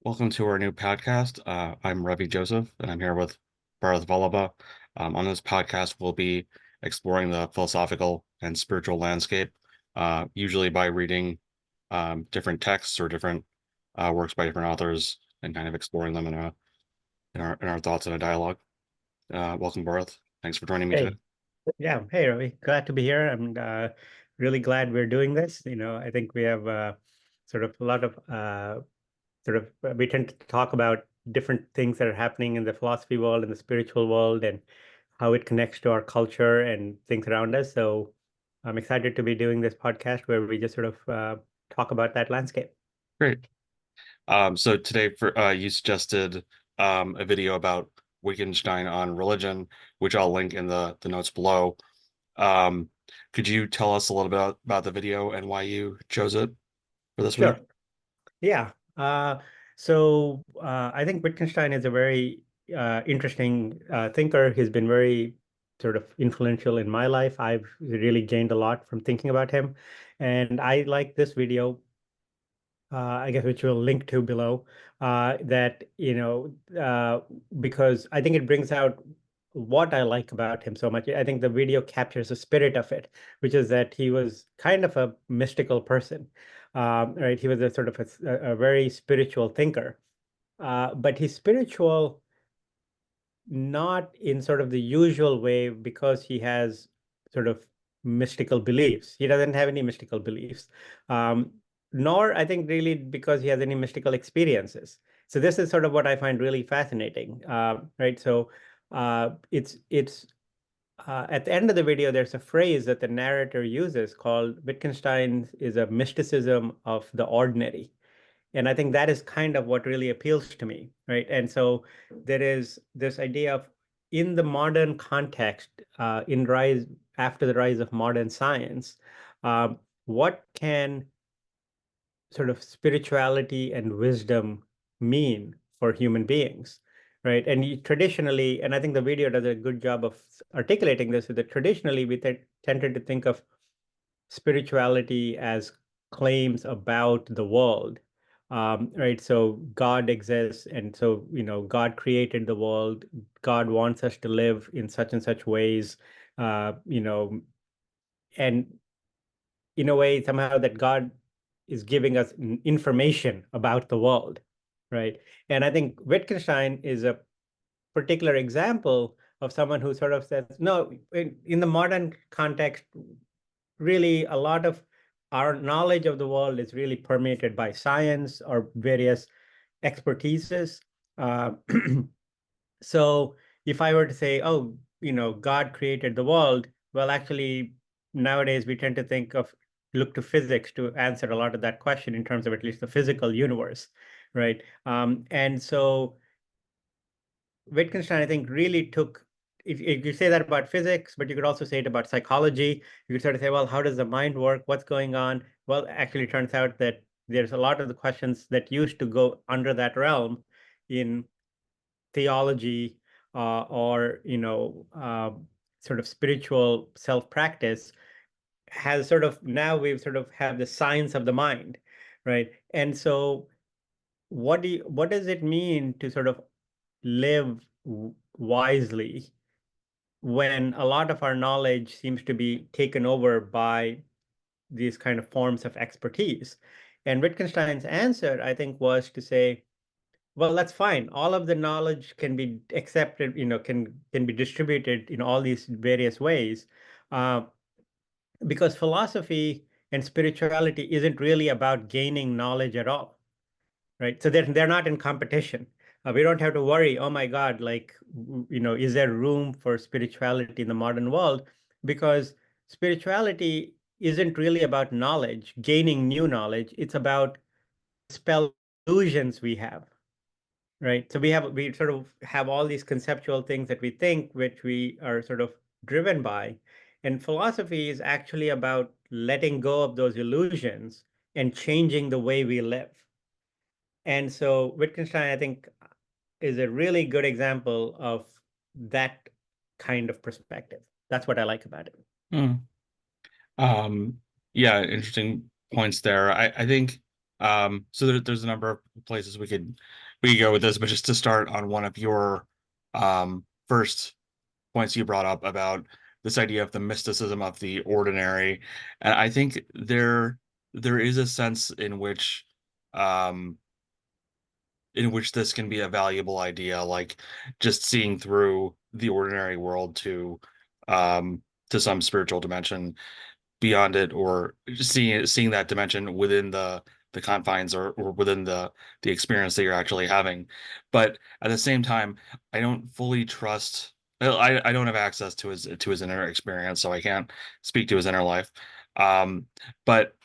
Welcome to our new podcast. I'm Ravi Joseph, and I'm here with Bharath Vallabha. On this podcast, we'll be exploring the philosophical and spiritual landscape, usually by reading different texts or different works by different authors and kind of exploring them in our thoughts in a dialogue. Welcome, Bharath. Thanks for joining me today. Hey, yeah. Hey, Ravi. Glad to be here. I'm really glad we're doing this. I think we have sort of a lot of we tend to talk about different things that are happening in the philosophy world and the spiritual world and how it connects to our culture and things around us. So I'm excited to be doing this podcast where we just sort of talk about that landscape. Great. So today, you suggested a video about Wittgenstein on religion, which I'll link in the notes below. Um, could you tell us a little bit about the video and why you chose it for this week? Sure. Yeah. I think Wittgenstein is a very interesting thinker. He's been very sort of influential in my life. I've really gained a lot from thinking about him. And I like this video, I guess, which we'll link to below, because I think it brings out what I like about him so much. I think the video captures the spirit of it, which is that he was kind of a mystical person, right? He was a sort of a very spiritual thinker, but he's spiritual not in sort of the usual way because he has sort of mystical beliefs. He doesn't have any mystical beliefs, um, nor I think really because he has any mystical experiences. So this is sort of what I find really fascinating, right? So it's at the end of the video, there's a phrase that the narrator uses called Wittgenstein is a mysticism of the ordinary. And I think that is kind of what really appeals to me, right? And so there is this idea of in the modern context, in rise after the rise of modern science, what can sort of spirituality and wisdom mean for human beings, right? And traditionally, and I think the video does a good job of articulating this, is that traditionally we tended to think of spirituality as claims about the world, right? So God exists, and so God created the world. God wants us to live in such and such ways, and in a way, somehow that God is giving us information about the world, right? And I think Wittgenstein is a particular example of someone who sort of says, no, in the modern context, really a lot of our knowledge of the world is really permeated by science or various expertises. Uh, so if I were to say, oh, God created the world, well, actually, nowadays we tend to look to physics to answer a lot of that question in terms of at least the physical universe, right? And so Wittgenstein, I think, really took, if you say that about physics, but you could also say it about psychology. You could sort of say, well, how does the mind work? What's going on? Well, actually, it turns out that there's a lot of the questions that used to go under that realm in theology or, sort of spiritual self-practice has sort of now we've sort of have the science of the mind, right? And so what does it mean to sort of live wisely when a lot of our knowledge seems to be taken over by these kind of forms of expertise? And Wittgenstein's answer, I think, was to say, well, that's fine. All of the knowledge can be accepted, can be distributed in all these various ways, uh, because philosophy and spirituality isn't really about gaining knowledge at all, right? So they're not in competition. We don't have to worry, oh my God, like, is there room for spirituality in the modern world? Because spirituality isn't really about knowledge, gaining new knowledge. It's about spell illusions we have, right? So we sort of have all these conceptual things that we think, which we are sort of driven by. And philosophy is actually about letting go of those illusions and changing the way we live. And so Wittgenstein, I think, is a really good example of that kind of perspective. That's what I like about it. Hmm. Um, yeah, interesting points there. I think So there's a number of places we could go with this, but just to start on one of your first points you brought up about this idea of the mysticism of the ordinary, and I think there is a sense um in which this can be a valuable idea, like just seeing through the ordinary world to some spiritual dimension beyond it, or just seeing that dimension within the confines, or within the experience that you're actually having. But at the same time, I don't fully trust. I don't have access to his inner experience, so I can't speak to his inner life. Um, but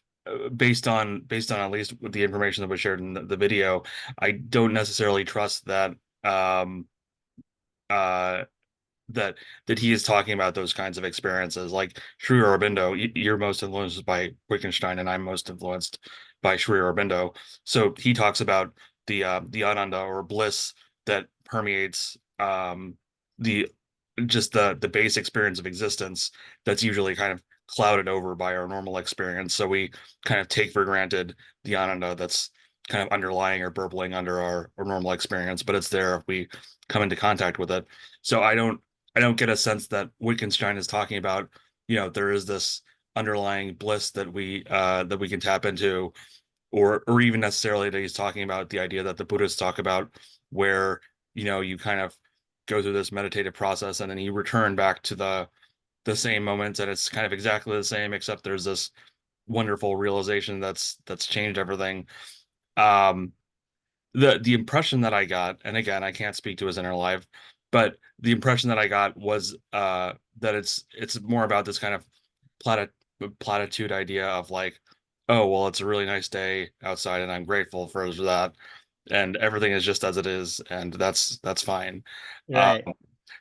based on at least the information that was shared in the video, I don't necessarily trust um, uh, that that he is talking about those kinds of experiences. Like Sri Aurobindo, you're most influenced by Wittgenstein, and I'm most influenced by Sri Aurobindo. So he talks about the ananda or bliss that permeates the just the base experience of existence that's usually kind of clouded over by our normal experience. So we kind of take for granted the ananda that's kind of underlying or burbling under our normal experience, but it's there if we come into contact with it. So I don't get a sense that Wittgenstein is talking about, there is this underlying bliss that we can tap into, or even necessarily that he's talking about the idea that the Buddhists talk about, where, you kind of go through this meditative process and then you return back to the same moments, and it's kind of exactly the same, except there's this wonderful realization that's changed everything. Um, the impression that I got, and again, I can't speak to his inner life, but the impression that I got was that it's more about this kind of platit platitude idea of like, oh, well, it's a really nice day outside, and I'm grateful for that, and everything is just as it is, and that's fine. Um, Right.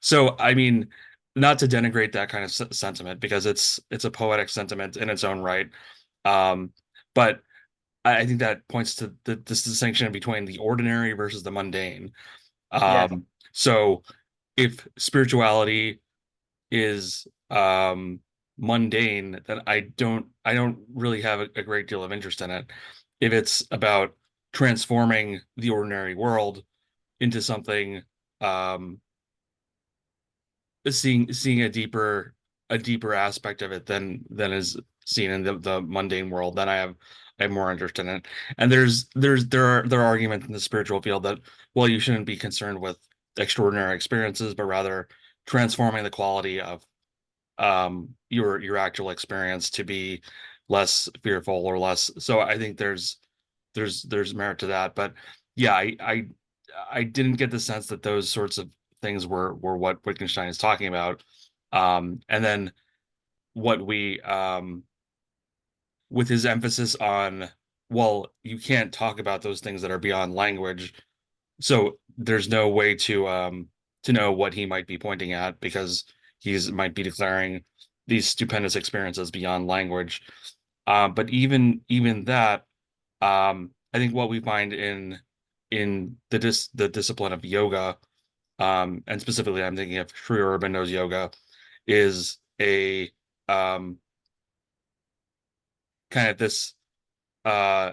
so, I mean, not to denigrate that kind of sentiment, because it's a poetic sentiment in its own right, um, but I think that points to this distinction between the ordinary versus the mundane. Yes. So if spirituality is mundane, then I don't really have a great deal of interest in it. If it's about transforming the ordinary world into something, um, seeing a deeper aspect of it than is seen in the mundane world, then I have more interest in it. And there are arguments in the spiritual field that, well, you shouldn't be concerned with extraordinary experiences, but rather transforming the quality of your actual experience to be less fearful or less. So I think there's merit to that. But yeah, I didn't get the sense that those sorts of things were what Wittgenstein is talking about. And then what we with his emphasis on, well, you can't talk about those things that are beyond language. So there's no way to know what he might be pointing at, because he's might be declaring these stupendous experiences beyond language. But even that, I think what we find in the discipline of yoga, and specifically I'm thinking of Sri Aurobindo's yoga, is a kind of this uh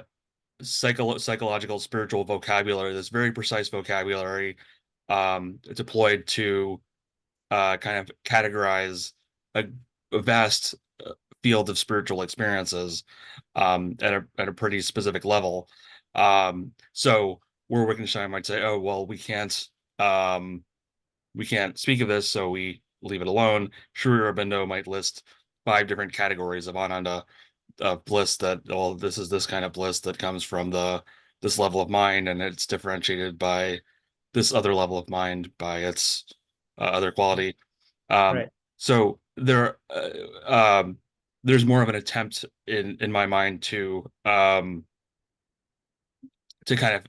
psychological spiritual vocabulary, this very precise vocabulary deployed to kind of categorize a, a vast field of spiritual experiences at a pretty specific level. So where Wittgenstein might say, "Oh, well, we can't speak of this, so we leave it alone." Sri Aurobindo might list five different categories of ananda, of bliss, that, oh, this is this kind of bliss that comes from the this level of mind, and it's differentiated by this other level of mind by its other quality. Um, Right. so there's more of an attempt in my mind to kind of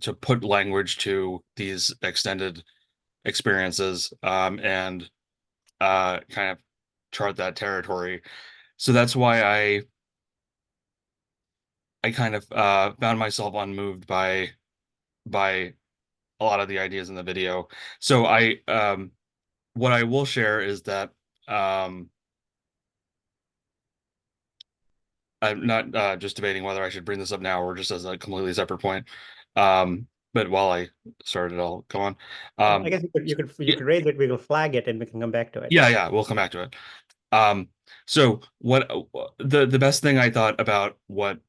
to put language to these extended experiences, and kind of chart that territory. So that's why I kind of found myself unmoved by a lot of the ideas in the video. So I what I will share is that um I'm not just debating whether I should bring this up now or just as a completely separate point. But while I started, I'll go on. I Um, guess you yeah, could raise it. We will flag it, and we can come back to it. yeah, we'll come back to it. Um, so what the best thing I thought about what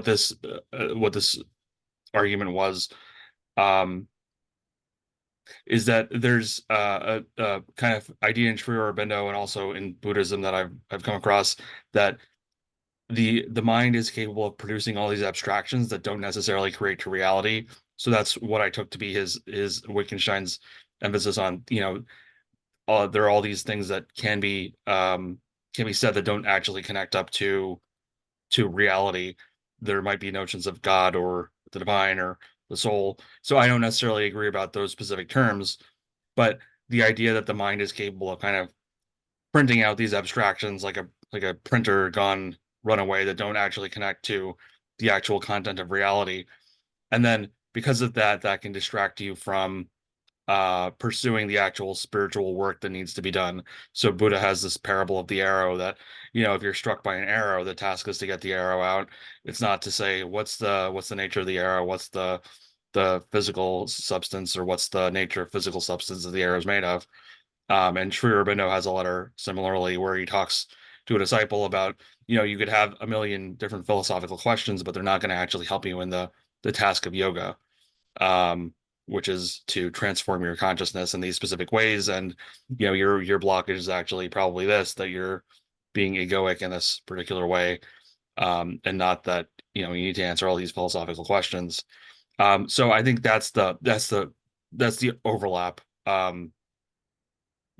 this argument was um is that there's a kind of idea in Sri Aurobindo and also in Buddhism that I've come across that the mind is capable of producing all these abstractions that don't necessarily create to reality. So that's what I took to be his Wittgenstein's emphasis on, there are all these things that can be said that don't actually connect up to reality. There might be notions of God or the divine or the soul. So I don't necessarily agree about those specific terms, but the idea that the mind is capable of kind of printing out these abstractions like a printer gone runaway that don't actually connect to the actual content of reality. And then because of that, that can distract you from pursuing the actual spiritual work that needs to be done. So Buddha has this parable of the arrow that, if you're struck by an arrow, the task is to get the arrow out. It's not to say what's the nature of the arrow, what's the physical substance, or what's the nature of physical substance that the arrow is made of. And Sri Aurobindo has a letter similarly where he talks to a disciple about, you could have a million different philosophical questions, but they're not going to actually help you in the task of yoga, um, which is to transform your consciousness in these specific ways. And your blockage is actually probably this, that you're being egoic in this particular way, and not that you need to answer all these philosophical questions. So I think that's the overlap.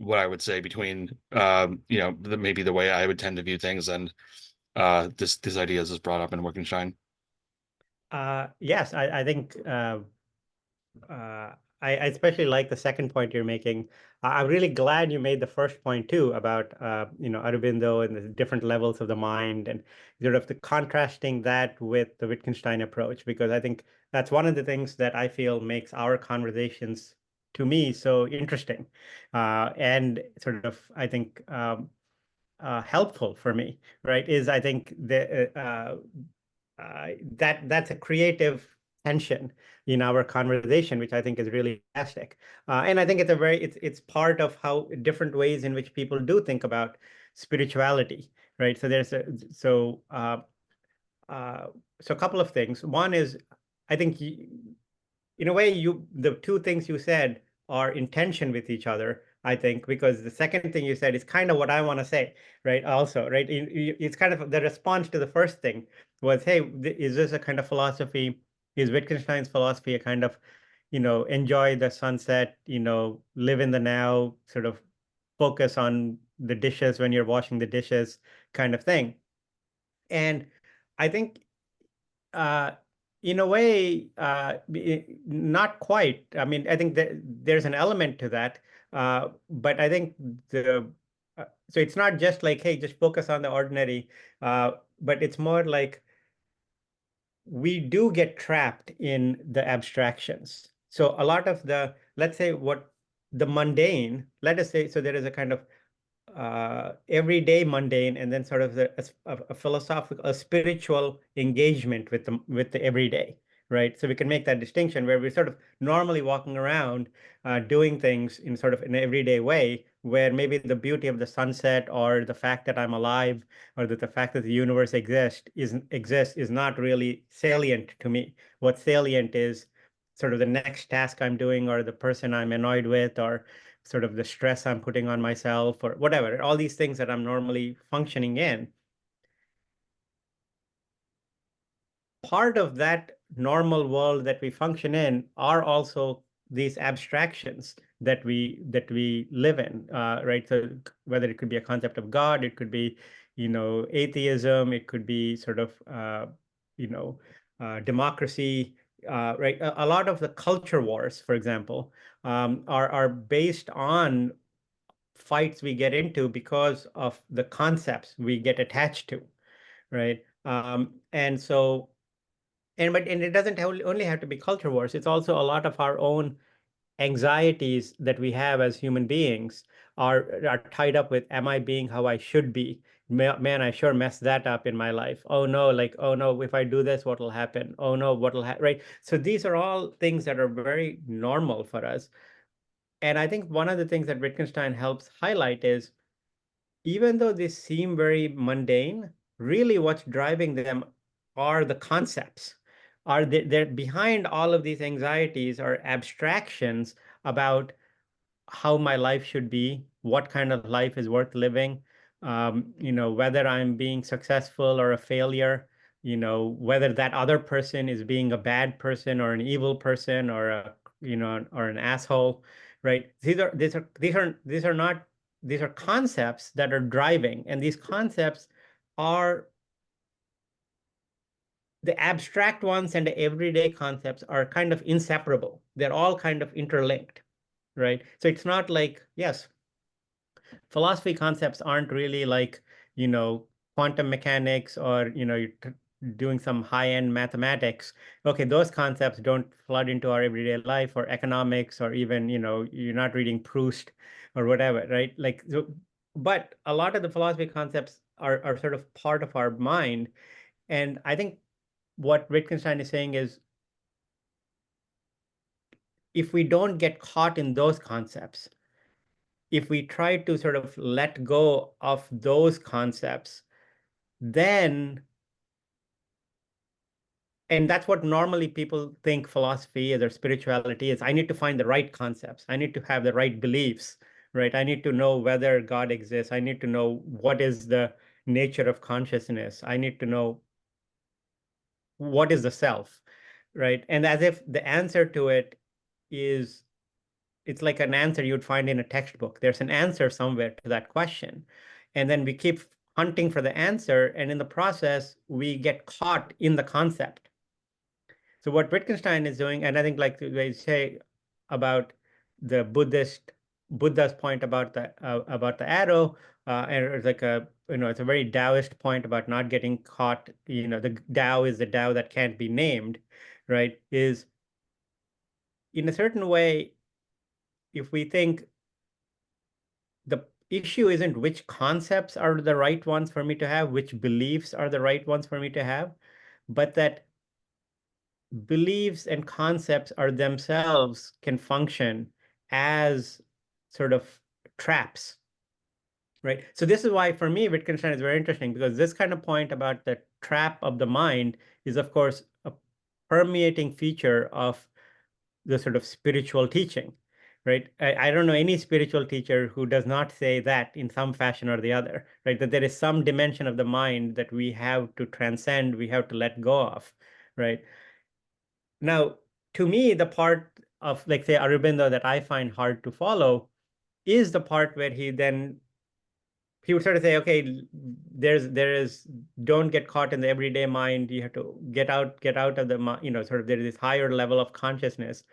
What I would say between maybe the way I would tend to view things and this idea is brought up in Wittgenstein. Yes, I think uh, I especially like the second point you're making. I'm really glad you made the first point too about Aurobindo and the different levels of the mind and sort of the contrasting that with the Wittgenstein approach, because I think that's one of the things that I feel makes our conversations to me so interesting, and sort of I think helpful for me, right? Is I think that's a creative tension in our conversation, which I think is really fantastic. And I think it's part of how different ways in which people do think about spirituality, right? Uh, so a couple of things. One is, I think in a way, the two things you said are in tension with each other, I think, because the second thing you said is kind of what I want to say, right? Also, right? It's kind of the response to the first thing was, hey, is this a kind of philosophy? Is Wittgenstein's philosophy a kind of, enjoy the sunset, live in the now, sort of focus on the dishes when you're washing the dishes kind of thing? And I think uh, in a way, not quite. I mean, I think that there's an element to that, but I think so it's not just like, hey, just focus on the ordinary, but it's more like we do get trapped in the abstractions. So a lot of let's say what the mundane, let us say, so there is a kind of everyday mundane, and then sort of a philosophical, a spiritual engagement with the everyday, right? So we can make that distinction where we're sort of normally walking around, doing things in sort of an everyday way, where maybe the beauty of the sunset or the fact that I'm alive or that the fact that the universe exists is not really salient to me. What's salient is sort of the next task I'm doing or the person I'm annoyed with or sort of the stress I'm putting on myself or whatever, all these things that I'm normally functioning in. Part of that normal world that we function in are also these abstractions that we live in, right? So whether it could be a concept of God, it could be, atheism, it could be sort of, you know, democracy, right? A lot of the culture wars, for example, are based on fights we get into because of the concepts we get attached to, right? And so, and it doesn't only have to be culture wars. It's also a lot of our own anxieties that we have as human beings are tied up with, am I being how I should be man, I sure messed that up in my life. Oh no, like, oh no, if I do this, what will happen? Oh no, what will happen? Right. So these are all things that are very normal for us. And I think one of the things that Wittgenstein helps highlight is even though they seem very mundane, really what's driving them are the concepts. Are they're behind all of these anxieties are abstractions about how my life should be, what kind of life is worth living, whether I'm being successful or a failure, whether that other person is being a bad person or an evil person or or an asshole, right? These are concepts that are driving, and these concepts are the abstract ones and the everyday concepts are kind of inseparable. They're all kind of interlinked, right? So it's not like, yes, philosophy concepts aren't really like, you know, quantum mechanics or, you're doing some high-end mathematics. Okay, those concepts don't flood into our everyday life or economics or even, you're not reading Proust or whatever, right? Like, so, but a lot of the philosophy concepts are sort of part of our mind. And I think what Wittgenstein is saying is if we don't get caught in those concepts, if we try to sort of let go of those concepts, then, and that's what normally people think philosophy is or spirituality is. I need to find the right concepts. I need to have the right beliefs, right? I need to know whether God exists. I need to know what is the nature of consciousness. I need to know what is the self, right? And as if the answer to it is, it's like an answer you'd find in a textbook. There's an answer somewhere to that question. And then we keep hunting for the answer. And in the process, we get caught in the concept. So what Wittgenstein is doing, and I think like they say about the Buddha's point about the arrow, and it's like it's a very Taoist point about not getting caught. The Tao is the Tao that can't be named, right? Is in a certain way, if we think the issue isn't which concepts are the right ones for me to have, which beliefs are the right ones for me to have, but that beliefs and concepts are themselves can function as sort of traps, right? So this is why for me Wittgenstein is very interesting, because this kind of point about the trap of the mind is of course a permeating feature of the sort of spiritual teaching, right? I don't know any spiritual teacher who does not say that in some fashion or the other, right? That there is some dimension of the mind that we have to transcend, we have to let go of, right? Now, to me, the part of, like, say, Aurobindo that I find hard to follow is the part where he would sort of say, okay, don't get caught in the everyday mind. You have to get out of the, sort of there is this higher level of consciousness.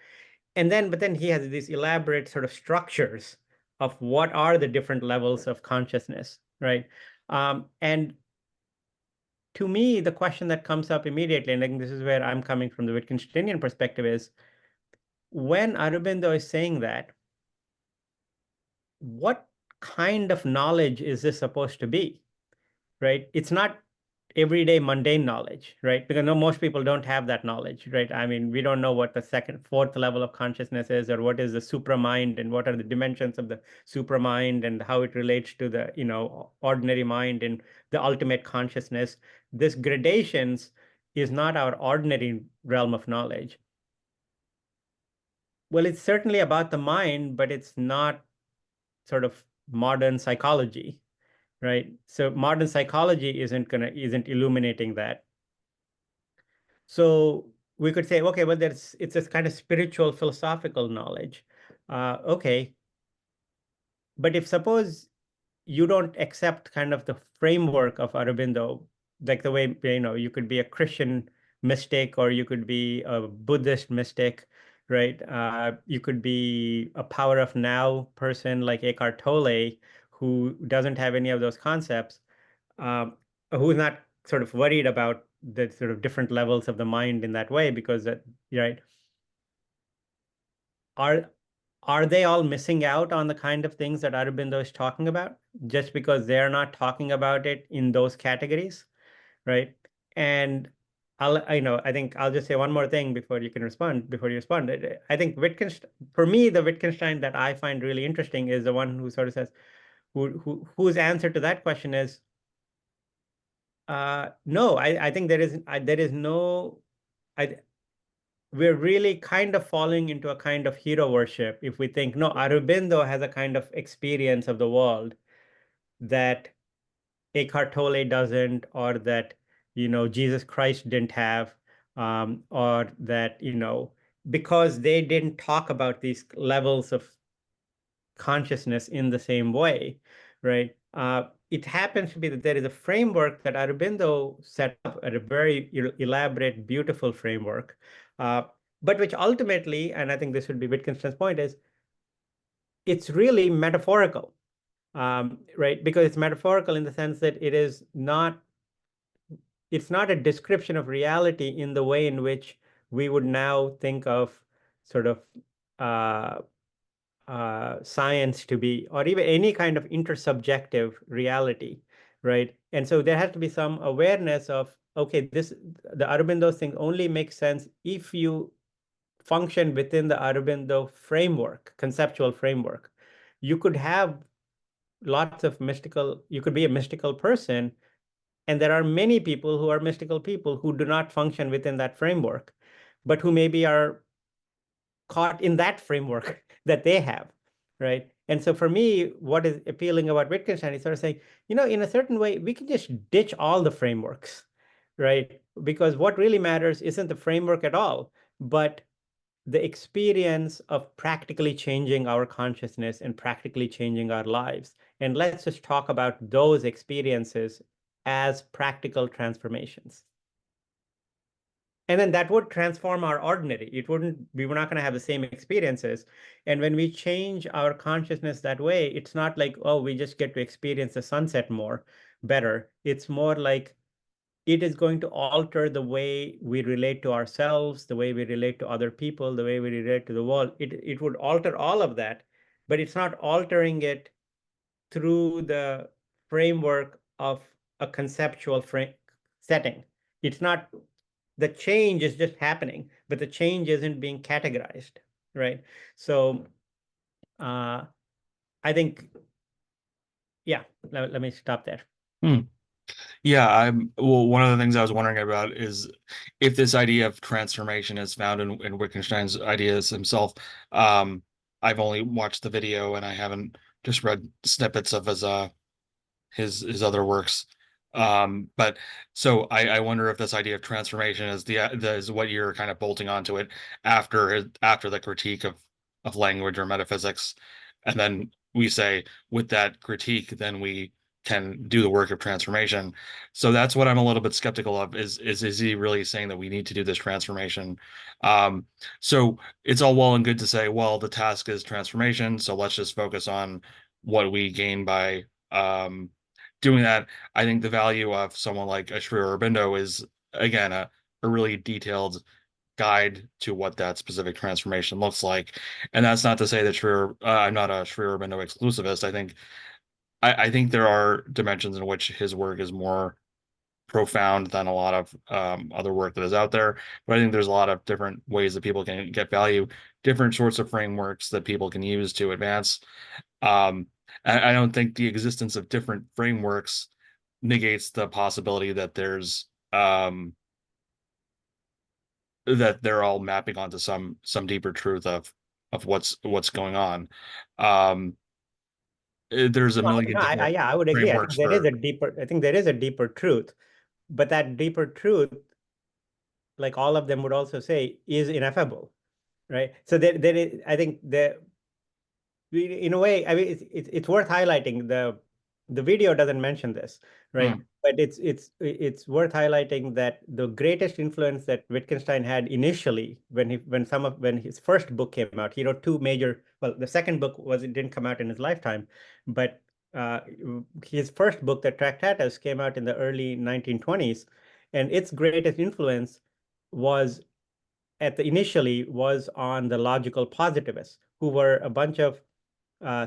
But then he has these elaborate sort of structures of what are the different levels of consciousness, right? And to me, the question that comes up immediately, and I think this is where I'm coming from the Wittgensteinian perspective, is when Aurobindo is saying that, what kind of knowledge is this supposed to be, right? It's not everyday mundane knowledge, right? Because no, most people don't have that knowledge, right? I mean, we don't know what the fourth level of consciousness is, or what is the supramind, and what are the dimensions of the supramind, and how it relates to the, ordinary mind and the ultimate consciousness. This gradations is not our ordinary realm of knowledge. Well, it's certainly about the mind, but it's not sort of modern psychology, right? So modern psychology isn't illuminating that. So we could say, okay, well, it's this kind of spiritual philosophical knowledge. Okay, but if suppose you don't accept kind of the framework of Aurobindo, like the way, you could be a Christian mystic or you could be a Buddhist mystic, right? You could be a power of now person like Eckhart Tolle, who doesn't have any of those concepts, who's not sort of worried about the sort of different levels of the mind in that way, because that, right? Are are they all missing out on the kind of things that Aurobindo is talking about just because they're not talking about it in those categories, right? And I think I'll just say one more thing before you can respond, before you respond. I think Wittgenstein, for me, the Wittgenstein that I find really interesting is the one who sort of says, whose answer to that question is, no, I think there is no, I, we're really kind of falling into a kind of hero worship if we think, no, Aurobindo has a kind of experience of the world that Eckhart Tolle doesn't, or that, Jesus Christ didn't have, or that, because they didn't talk about these levels of consciousness in the same way, right? It happens to be that there is a framework that Aurobindo set up, at a very elaborate, beautiful framework, uh, but which ultimately, and I think this would be Wittgenstein's point, is it's really metaphorical, right? Because it's metaphorical in the sense that it's not a description of reality in the way in which we would now think of sort of uh, science to be, or even any kind of intersubjective reality, right? And so there has to be some awareness of, okay, the Aurobindo thing only makes sense if you function within the Aurobindo framework, conceptual framework. You could have you could be a mystical person, and there are many people who are mystical people who do not function within that framework, but who maybe are caught in that framework that they have, right? And so for me, what is appealing about Wittgenstein is sort of saying, in a certain way, we can just ditch all the frameworks, right? Because what really matters isn't the framework at all, but the experience of practically changing our consciousness and practically changing our lives. And let's just talk about those experiences as practical transformations. And then that would transform our ordinary. We were not going to have the same experiences. And when we change our consciousness that way, it's not like, oh, we just get to experience the sunset better. It's more like it is going to alter the way we relate to ourselves, the way we relate to other people, the way we relate to the world. It would alter all of that, but it's not altering it through the framework of a conceptual setting. It's not, the change is just happening, but the change isn't being categorized, right? So uh, I think, yeah, let me stop there. Hmm. Yeah, well, one of the things I was wondering about is if this idea of transformation is found in Wittgenstein's ideas himself. Um, I've only watched the video and I haven't just read snippets of his other works. But so I wonder if this idea of transformation is what you're kind of bolting onto it after the critique of language or metaphysics, and then we say with that critique, then we can do the work of transformation. So that's what I'm a little bit skeptical of is he really saying that we need to do this transformation? Um, so it's all well and good to say, well, the task is transformation, so let's just focus on what we gain by doing that. I think the value of someone like a Sri Aurobindo is again a really detailed guide to what that specific transformation looks like. And that's not to say that I'm not a Sri Aurobindo exclusivist. I think there are dimensions in which his work is more profound than a lot of other work that is out there. But I think there's a lot of different ways that people can get value, different sorts of frameworks that people can use to advance. Um, I don't think the existence of different frameworks negates the possibility that that they're all mapping onto some deeper truth of what's going on. Um, there's a million No, different yeah, I would agree. frameworks for. I think there is a deeper truth, but that deeper truth, like all of them would also say, is ineffable, right? So there is, I think in a way, I mean, it's worth highlighting. The video doesn't mention this, right? Hmm, But it's worth highlighting that the greatest influence that Wittgenstein had initially, when his first book came out, he wrote two major. Well, the second book it didn't come out in his lifetime, but uh, his first book, the Tractatus, came out in the early 1920s, and its greatest influence was initially was on the logical positivists, who were a bunch of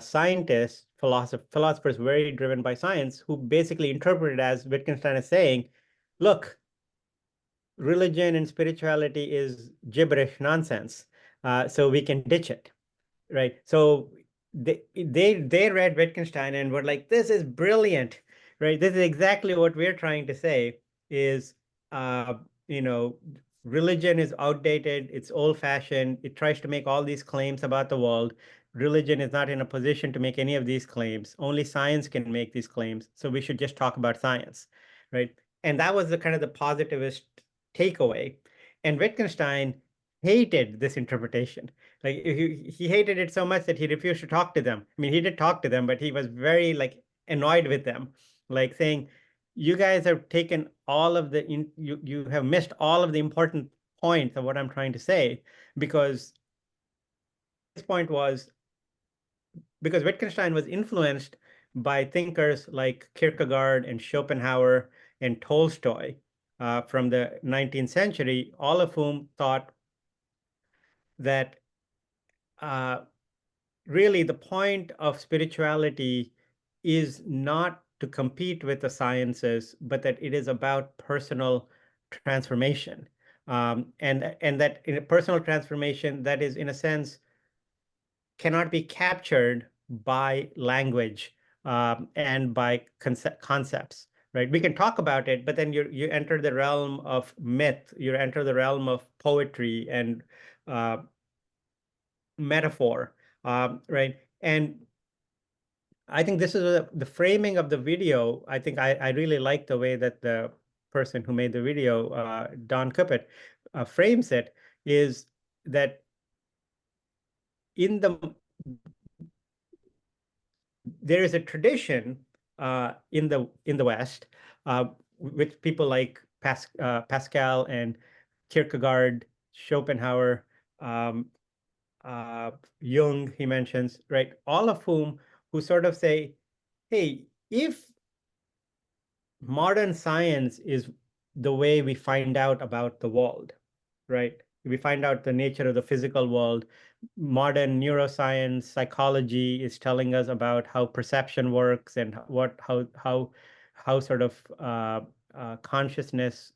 scientists, philosophers very driven by science, who basically interpreted as Wittgenstein is saying, look, religion and spirituality is gibberish nonsense, so we can ditch it, right? So they read Wittgenstein and were like, this is brilliant, right? This is exactly what we're trying to say is, uh, you know, religion is outdated, it's old-fashioned, it tries to make all these claims about the world. Religion is not in a position to make any of these claims. Only science can make these claims. So we should just talk about science, right? And that was the kind of the positivist takeaway. And Wittgenstein hated this interpretation. Like he hated it so much that he refused to talk to them. I mean, he did talk to them, but he was very like annoyed with them, like saying, "You guys have taken all of the you have missed all of the important points of what I'm trying to say," because his point was because Wittgenstein was influenced by thinkers like Kierkegaard and Schopenhauer and Tolstoy from the 19th century, all of whom thought that uh, really the point of spirituality is not to compete with the sciences, but that it is about personal transformation. And that in a personal transformation that is, in a sense, cannot be captured by language and by concepts, right? We can talk about it, but then you enter the realm of myth, you enter the realm of poetry and uh, metaphor, right? And I think this is the framing of the video. I think I really like the way that the person who made the video, Don Cupitt, frames it, is that in the there is a tradition in the West, with people like Pascal and Kierkegaard, Schopenhauer, um, Jung, he mentions, right? All of whom who sort of say, hey, if modern science is the way we find out about the world, right? We find out the nature of the physical world. Modern neuroscience, psychology is telling us about how perception works and how sort of consciousness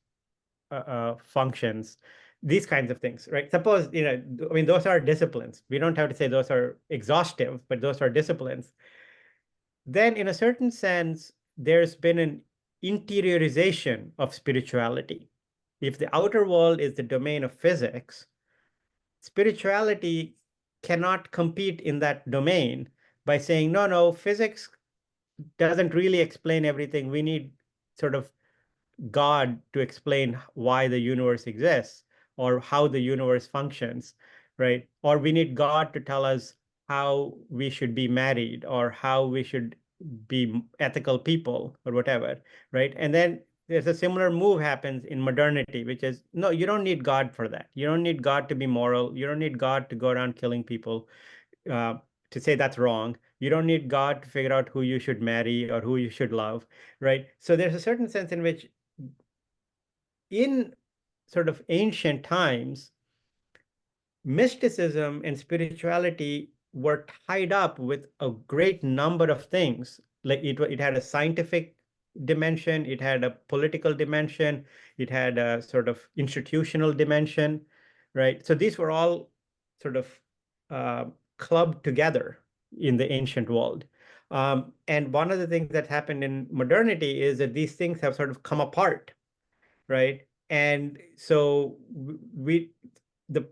functions. These kinds of things, right? Suppose, I mean, those are disciplines. We don't have to say those are exhaustive, but those are disciplines. Then, in a certain sense, there's been an interiorization of spirituality. If the outer world is the domain of physics, spirituality cannot compete in that domain by saying, no, no, physics doesn't really explain everything. We need sort of God to explain why the universe exists or how the universe functions, right? Or we need God to tell us how we should be married or how we should be ethical people or whatever, right? And then there's a similar move happens in modernity, which is, no, you don't need God for that. You don't need God to be moral. You don't need God to go around killing people, uh, to say that's wrong. You don't need God to figure out who you should marry or who you should love, right? So there's a certain sense in which in sort of ancient times, mysticism and spirituality were tied up with a great number of things. Like it had a scientific dimension, it had a political dimension, it had a sort of institutional dimension, right? So these were all sort of uh, clubbed together in the ancient world. And one of the things that happened in modernity is that these things have sort of come apart, right? And so we the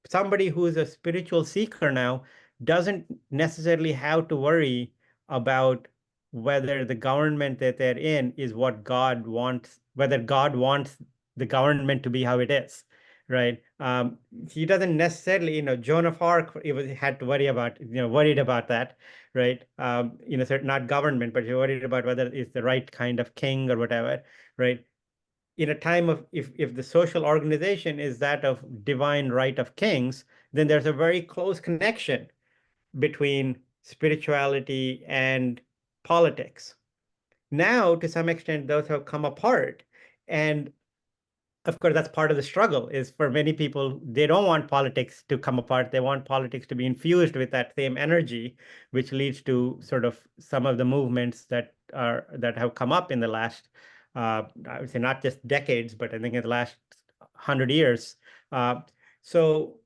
somebody who is a spiritual seeker now doesn't necessarily have to worry about whether the government that they're in is what God wants, whether God wants the government to be how it is, right? He doesn't necessarily, Joan of Arc had to worry about, worried about that, right? Not government, but you're worried about whether it's the right kind of king or whatever, right? In a time of if the social organization is that of divine right of kings, then there's a very close connection between spirituality and politics. Now, to some extent, those have come apart. And of course, that's part of the struggle is for many people, they don't want politics to come apart. They want politics to be infused with that same energy, which leads to sort of some of the movements that have come up in the last, I would say not just decades, but I think in the last 100 years. So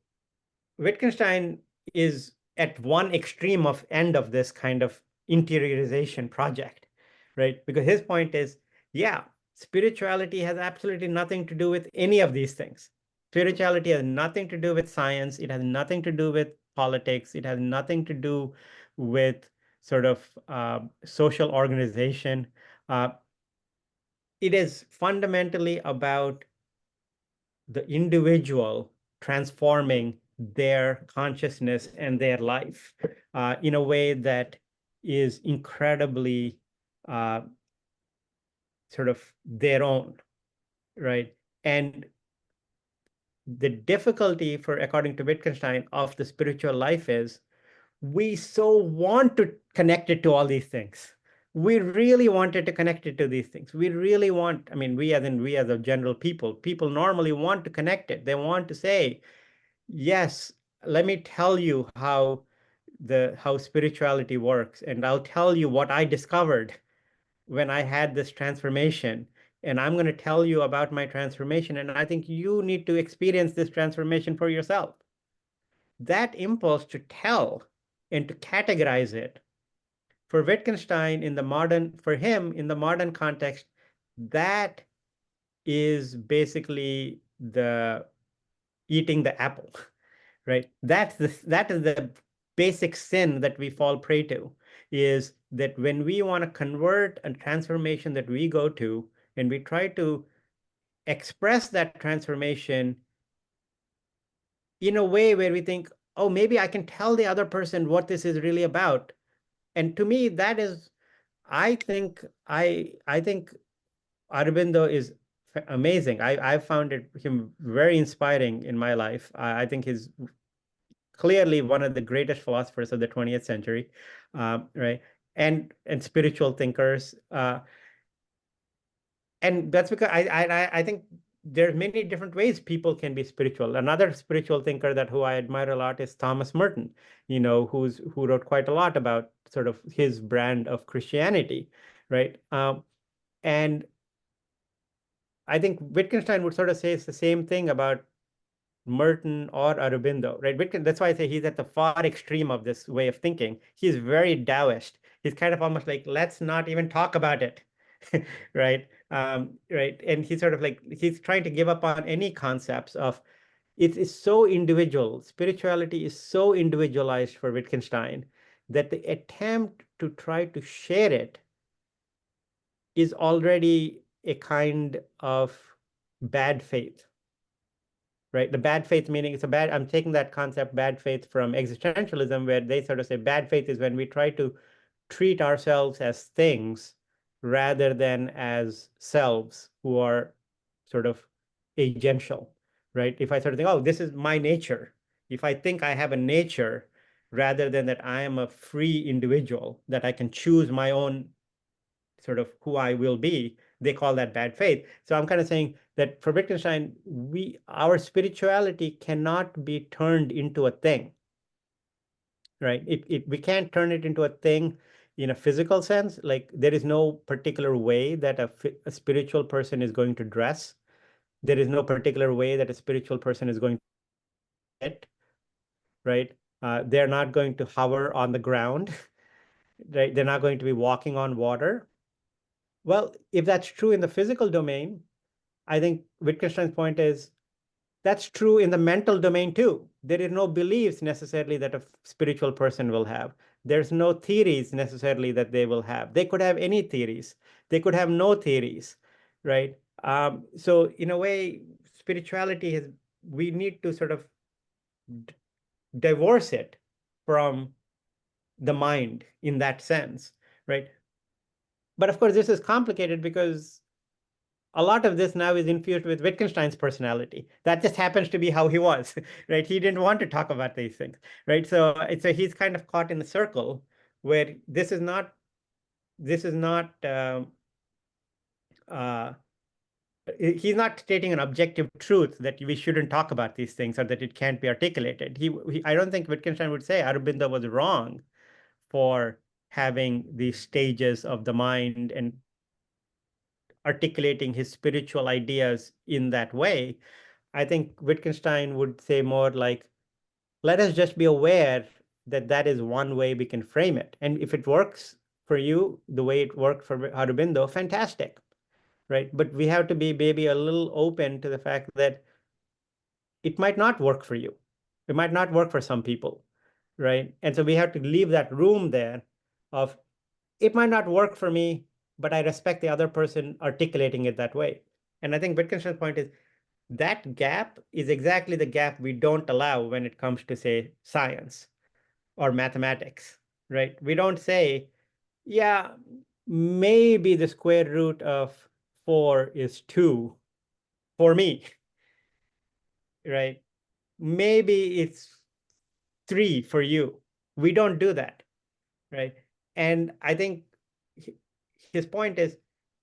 Wittgenstein is at one extreme of end of this kind of interiorization project, right? Because his point is, yeah, spirituality has absolutely nothing to do with any of these things. Spirituality has nothing to do with science. It has nothing to do with politics. It has nothing to do with sort of social organization. Uh, it is fundamentally about the individual transforming their consciousness and their life in a way that is incredibly uh, sort of their own, right? And the difficulty for, according to Wittgenstein, of the spiritual life is we so want to connect it to all these things. We really wanted to connect it to these things. We really want, I mean, we as a general people normally want to connect it. They want to say, yes, let me tell you how spirituality works, and I'll tell you what I discovered when I had this transformation. And I'm going to tell you about my transformation. And I think you need to experience this transformation for yourself. That impulse to tell and to categorize it for Wittgenstein for him in the modern context, that is basically the eating the apple, right? That is the basic sin that we fall prey to, is that when we want to convert a transformation that we go to, and we try to express that transformation in a way where we think, oh, maybe I can tell the other person what this is really about. And to me, that is, I think Aurobindo is amazing. I found him very inspiring in my life. I think he's clearly one of the greatest philosophers of the 20th century, right? And spiritual thinkers. And that's because I think there's many different ways people can be spiritual. Another spiritual thinker that who I admire a lot is Thomas Merton, who wrote quite a lot about sort of his brand of Christianity, right? And I think Wittgenstein would sort of say it's the same thing about Merton or Aurobindo, right? That's why I say he's at the far extreme of this way of thinking. He's very Taoist. He's kind of almost like, let's not even talk about it, right? Right. And he's sort of like, he's trying to give up on any concepts of it is so individual. Spirituality is so individualized for Wittgenstein that the attempt to try to share it is already a kind of bad faith, right? The bad faith meaning I'm taking that concept bad faith from existentialism, where they sort of say bad faith is when we try to treat ourselves as things rather than as selves who are sort of agential, right? If I sort of think, oh, this is my nature. If I think I have a nature rather than that I am a free individual, that I can choose my own sort of who I will be, they call that bad faith. So I'm kind of saying that for Wittgenstein, our spirituality cannot be turned into a thing, right? We can't turn it into a thing in a physical sense. Like there is no particular way that a spiritual person is going to dress. There is no particular way that a spiritual person is going to eat, right? They're not going to hover on the ground, right? They're not going to be walking on water. Well, if that's true in the physical domain, I think Wittgenstein's point is that's true in the mental domain too. There is no beliefs necessarily that a spiritual person will have. There's no theories necessarily that they will have. They could have any theories. They could have no theories, right? So in a way, spirituality is, we need to sort of divorce it from the mind in that sense, right? But of course, this is complicated because a lot of this now is infused with Wittgenstein's personality. That just happens to be how he was, right? He didn't want to talk about these things, right? So he's kind of caught in a circle where this is not uh, he's not stating an objective truth that we shouldn't talk about these things or that it can't be articulated. I don't think Wittgenstein would say Aurobindo was wrong for having these stages of the mind and articulating his spiritual ideas in that way. I think Wittgenstein would say more like, let us just be aware that that is one way we can frame it. And if it works for you the way it worked for Aurobindo, fantastic, right? But we have to be maybe a little open to the fact that it might not work for you. It might not work for some people, right? And so we have to leave that room there of it might not work for me, but I respect the other person articulating it that way. And I think Wittgenstein's point is that gap is exactly the gap we don't allow when it comes to, say, science or mathematics, right? We don't say, yeah, maybe the square root of 4 is 2 for me, right? Maybe it's 3 for you. We don't do that, right? And I think his point is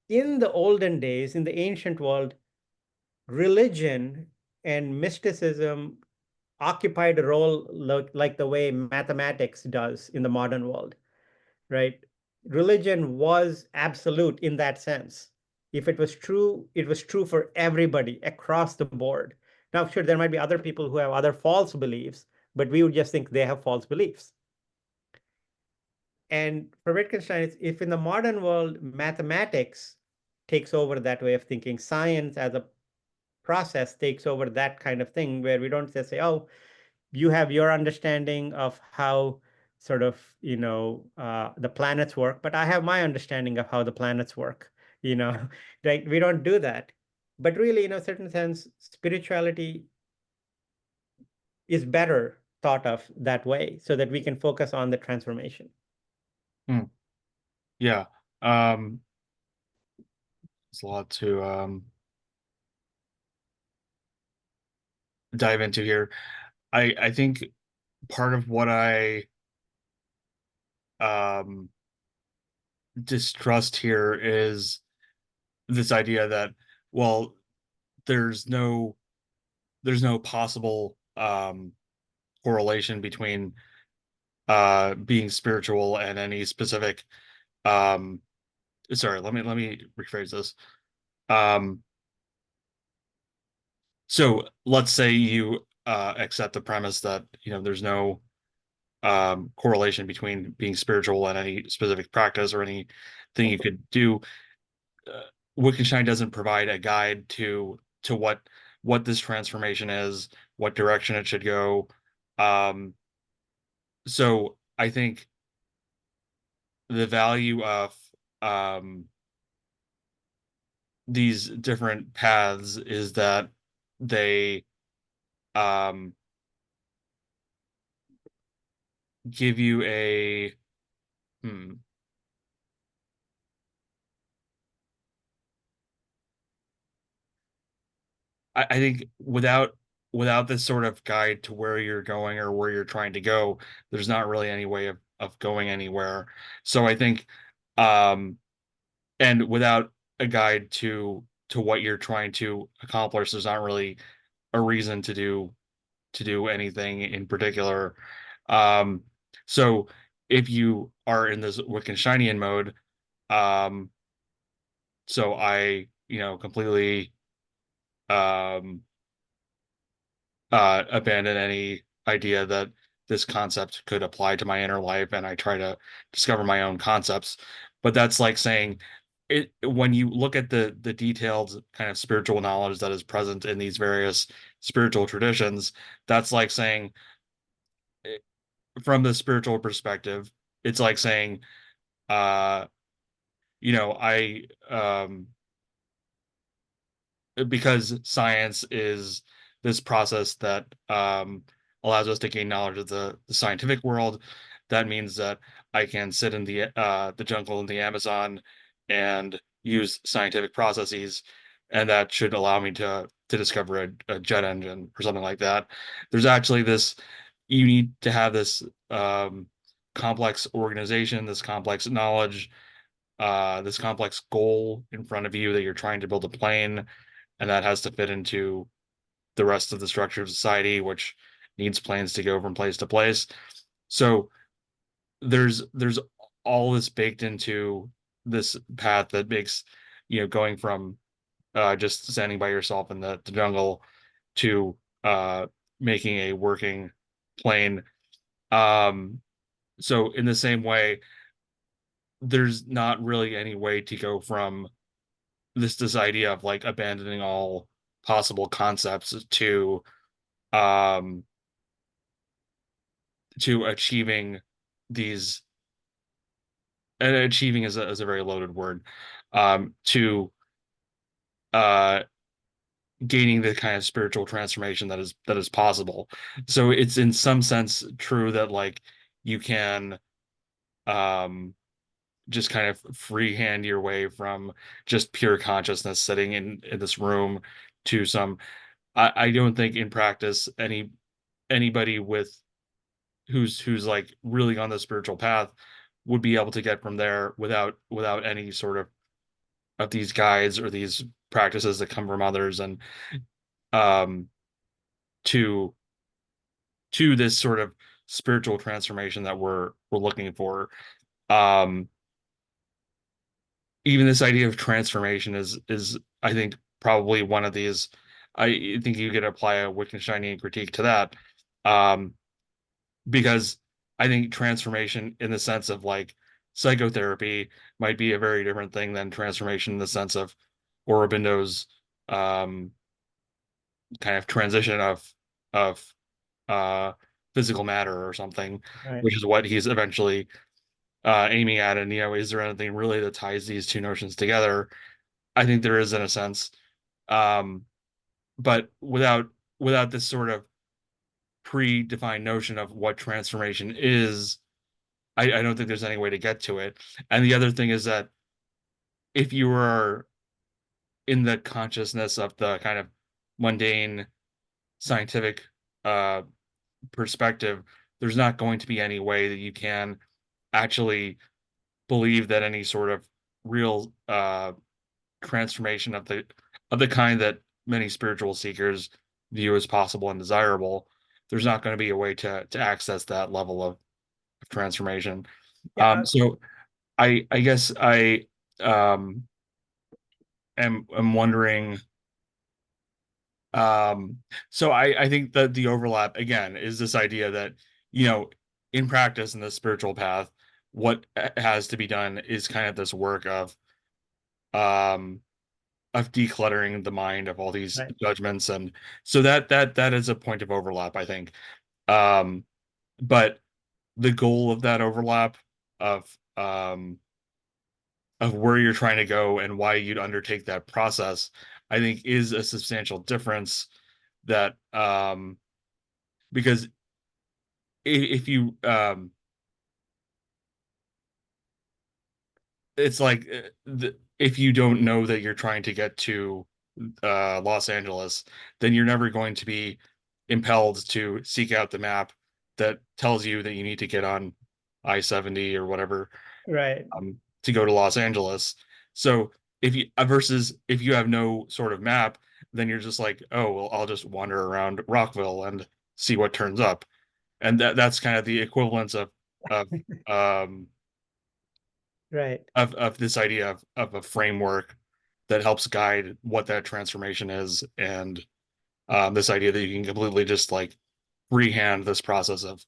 in the olden days, in the ancient world, religion and mysticism occupied a role like the way mathematics does in the modern world, right? Religion was absolute in that sense. If it was true, it was true for everybody across the board. Now, sure, there might be other people who have other false beliefs, but we would just think they have false beliefs. And for Wittgenstein, if in the modern world, mathematics takes over that way of thinking, science as a process takes over that kind of thing, where we don't just say, oh, you have your understanding of how sort of, the planets work, but I have my understanding of how the planets work, right? We don't do that. But really, in a certain sense, spirituality is better thought of that way so that we can focus on the transformation. Hmm. Yeah. There's a lot to dive into here. I think part of what I um distrust here is this idea that, well, there's no possible correlation between being spiritual and any specific um sorry, let me rephrase this. Um so let's say you accept the premise that, there's no correlation between being spiritual and any specific practice or anything you could do. uh, Wittgenstein doesn't provide a guide to what this transformation is, what direction it should go. So I think the value of um, these different paths is that they um, give you a hmm, I think without this sort of guide to where you're going or where you're trying to go, there's not really any way of going anywhere. So I think um and without a guide to what you're trying to accomplish, there's not really a reason to do anything in particular. Um so if you are in this Wittgensteinian mode, um so I, completely um abandon any idea that this concept could apply to my inner life, and I try to discover my own concepts. But that's like saying it when you look at the detailed kind of spiritual knowledge that is present in these various spiritual traditions, that's like saying, eh, from the spiritual perspective, it's like saying, uh, I because science is this process that allows us to gain knowledge of the scientific world. That means that I can sit in the jungle in the Amazon and use scientific processes, and that should allow me to discover a jet engine or something like that. There's actually this you need to have this complex organization, this complex knowledge, this complex goal in front of you that you're trying to build a plane. and that has to fit into the rest of the structure of society, which needs planes to go from place to place. So there's all this baked into this path that makes, going from just standing by yourself in the jungle to making a working plane. Um, so in the same way, there's not really any way to go from this idea of like abandoning all possible concepts um to achieving these, and achieving is a very loaded word, to uh gaining the kind of spiritual transformation that is possible. So it's in some sense true that like you can um just kind of freehand your way from just pure consciousness sitting in this room to some. I don't think in practice anybody with who's like really on the spiritual path would be able to get from there without any sort of these guides or these practices that come from others, and um to this sort of spiritual transformation that we're looking for. um Even this idea of transformation is I think probably one of these. I think you could apply a Wittgensteinian critique to that, um, because I think transformation in the sense of like psychotherapy might be a very different thing than transformation in the sense of Aurobindo's um, kind of transition of uh, physical matter or something, Right. which is what he's eventually aiming at. And is there anything really that ties these two notions together? I think there is in a sense, um, but without this sort of predefined notion of what transformation is, I don't think there's any way to get to it. And the other thing is that if you are in the consciousness of the kind of mundane scientific uh, perspective, there's not going to be any way that you can actually believe that any sort of real transformation of the kind that many spiritual seekers view as possible and desirable. There's not going to be a way to access that level of transformation. Yeah. So I guess I um am wondering. So I think that the overlap again is this idea that, you know, in practice in the spiritual path, what has to be done is kind of this work um of decluttering the mind of all these Right. judgments. And so that is a point of overlap, I think. Um, but the goal of that overlap of um of where you're trying to go and why you'd undertake that process, I think is a substantial difference that because if you it's like if you don't know that you're trying to get to Los Angeles, then you're never going to be impelled to seek out the map that tells you that you need to get on I-70 or whatever Right. to go to Los Angeles. So if you versus if you have no sort of map, then you're just like, oh well, I'll just wander around Rockville and see what turns up, and that's kind of the equivalence of um Right. of this idea of a framework that helps guide what that transformation is, and this idea that you can completely just like freehand this process of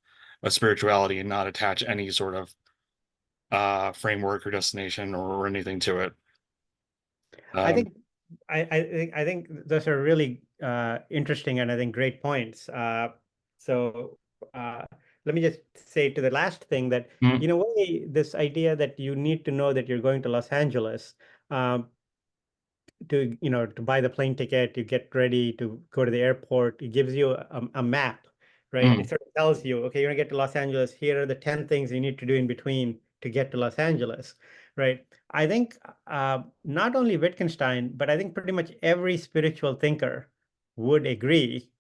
spirituality and not attach any sort of framework or destination or anything to it. I Um, think I think those are really interesting and I think great points. So let me just say to the last thing that mm, in a way, this idea that you need to know that you're going to Los Angeles, um, to to buy the plane ticket, you get ready to go to the airport. It gives you a map, right? mm, It sort of tells you, okay, you're gonna get to Los Angeles. Here are the 10 things you need to do in between to get to Los Angeles, right? I think not only Wittgenstein, but I think pretty much every spiritual thinker would agree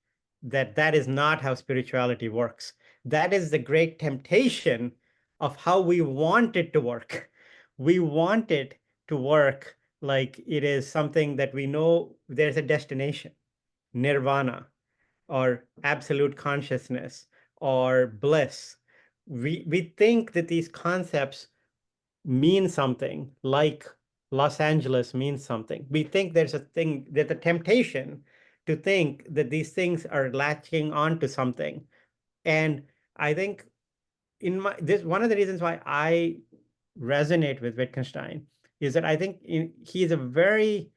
that that is not how spirituality works. That is the great temptation of how we want it to work. We want it to work like it is something that we know there's a destination, nirvana, or absolute consciousness, or bliss. We think that these concepts mean something, like Los Angeles means something. We think there's a temptation to think that these things are latching on to something. And I think this one of the reasons why I resonate with Wittgenstein is that I think he's a very,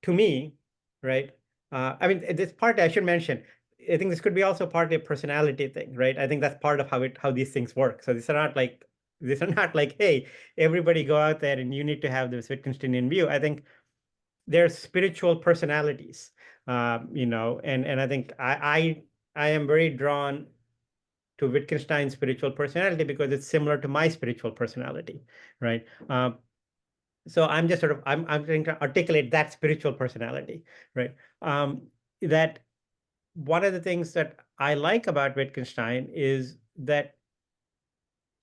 to me, right? I mean, this part I should mention. I think this could be also partly a personality thing, right? I think that's part of how these things work. So these are not like, hey, everybody go out there and you need to have this Wittgensteinian view. I think they're spiritual personalities, and I think I am very drawn to Wittgenstein's spiritual personality because it's similar to my spiritual personality, right? So I'm just sort of I'm trying to articulate that spiritual personality, right? That one of the things that I like about Wittgenstein is that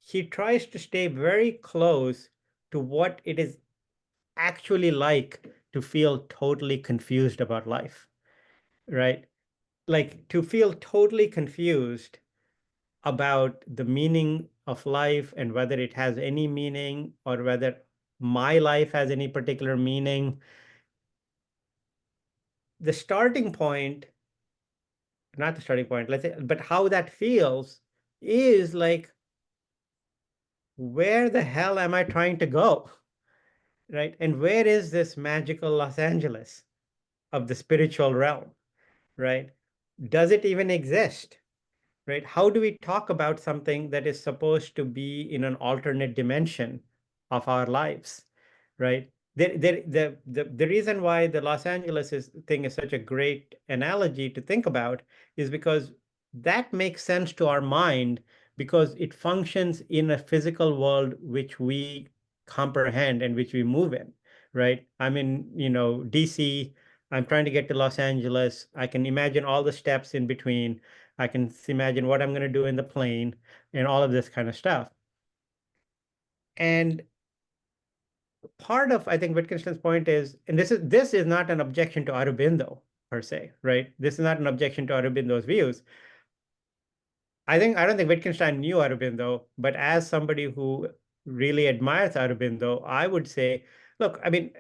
he tries to stay very close to what it is actually like to feel totally confused about life, right? Like to feel totally confused about the meaning of life and whether it has any meaning or whether my life has any particular meaning. The starting point, not the starting point, let's say, but how that feels is like, where the hell am I trying to go? Right? And where is this magical Los Angeles of the spiritual realm? Right? Does it even exist? Right? How do we talk about something that is supposed to be in an alternate dimension of our lives? Right? The reason why the Los Angeles thing is such a great analogy to think about is because that makes sense to our mind because it functions in a physical world which we comprehend and which we move in, right? I'm in, DC. I'm trying to get to Los Angeles. I can imagine all the steps in between. I can imagine what I'm going to do in the plane and all of this kind of stuff. And part of, I think, Wittgenstein's point is, and this is not an objection to Aurobindo per se, right? This is not an objection to Aurobindo's views. I don't think Wittgenstein knew Aurobindo, but as somebody who really admires Aurobindo, I would say, look, I mean,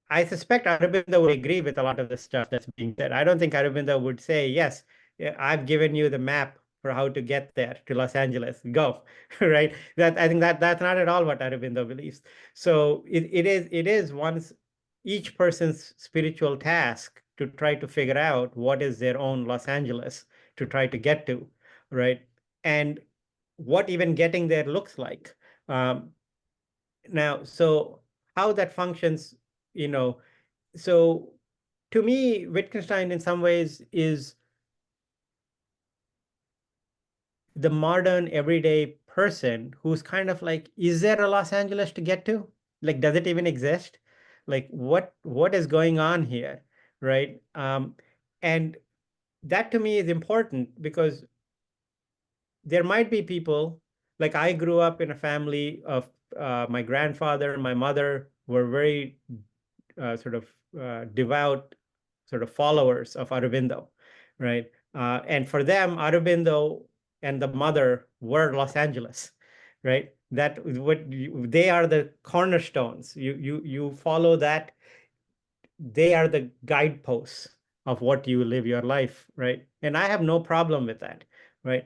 I suspect Aurobindo would agree with a lot of the stuff that's being said. I don't think Aurobindo would say, yes, I've given you the map for how to get there to Los Angeles. Go, right? I think that's not at all what Aurobindo believes. So it is one's each person's spiritual task to try to figure out what is their own Los Angeles to try to get to, right? And what even getting there looks like. Now, so how that functions, you know, so to me, Wittgenstein in some ways is the modern everyday person who's kind of like, is there a Los Angeles to get to? Like, does it even exist? Like, what is going on here, right? And that to me is important because there might be people, like I grew up in a family of my grandfather and my mother were very sort of devout sort of followers of Aurobindo, right? And for them, Aurobindo and the mother were Los Angeles, right? They are the cornerstones. You follow that. They are the guideposts of what you live your life, right? And I have no problem with that, right?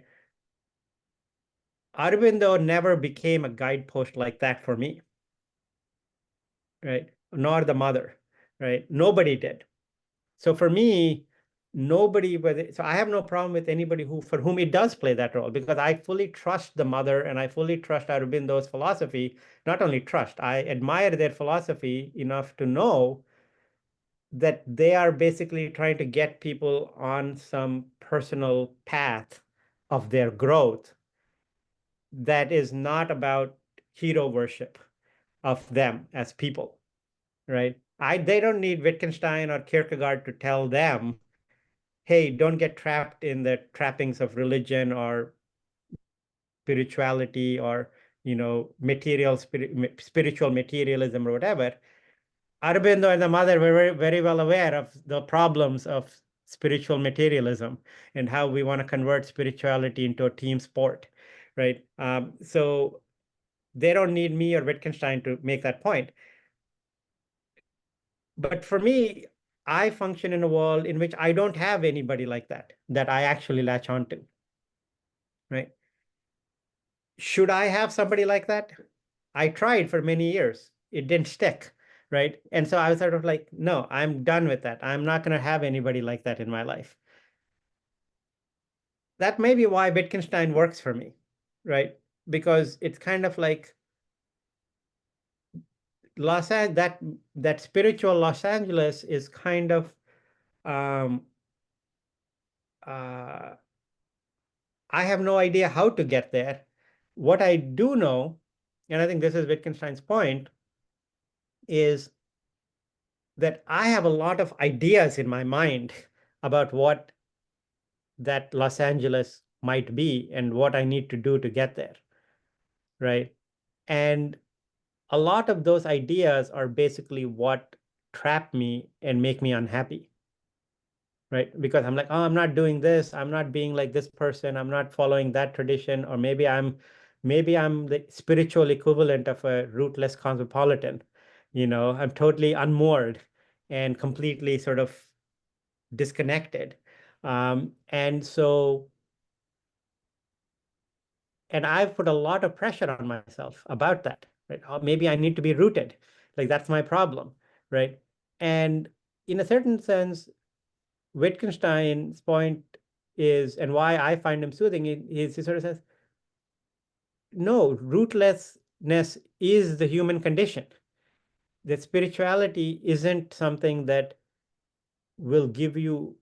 Aurobindo never became a guidepost like that for me, right? Nor the mother, right? Nobody did. So for me, so I have no problem with anybody for whom it does play that role because I fully trust the mother and I fully trust Aurobindo's philosophy. Not only trust, I admire their philosophy enough to know that they are basically trying to get people on some personal path of their growth that is not about hero worship of them as people, right? They don't need Wittgenstein or Kierkegaard to tell them, hey, don't get trapped in the trappings of religion or spirituality or spiritual materialism or whatever. Aurobindo and the mother were very, very well aware of the problems of spiritual materialism and how we want to convert spirituality into a team sport, right? So they don't need me or Wittgenstein to make that point. But for me, I function in a world in which I don't have anybody like that I actually latch onto, right? Should I have somebody like that? I tried for many years. It didn't stick, right? And so I was sort of like, no, I'm done with that. I'm not going to have anybody like that in my life. That may be why Wittgenstein works for me, right? Because it's kind of like that spiritual Los Angeles is kind of um, uh, I have no idea how to get there. What I do know, and I think this is Wittgenstein's point, is that I have a lot of ideas in my mind about what that Los Angeles might be and what I need to do to get there, right? And a lot of those ideas are basically what trap me and make me unhappy, right? Because I'm like, oh, I'm not doing this, I'm not being like this person, I'm not following that tradition, or maybe I'm the spiritual equivalent of a rootless cosmopolitan. I'm totally unmoored and completely sort of disconnected. And I've put a lot of pressure on myself about that, right? Maybe I need to be rooted. Like that's my problem, right? And in a certain sense, Wittgenstein's point is, and why I find him soothing, is he sort of says, no, rootlessness is the human condition. That spirituality isn't something that will give you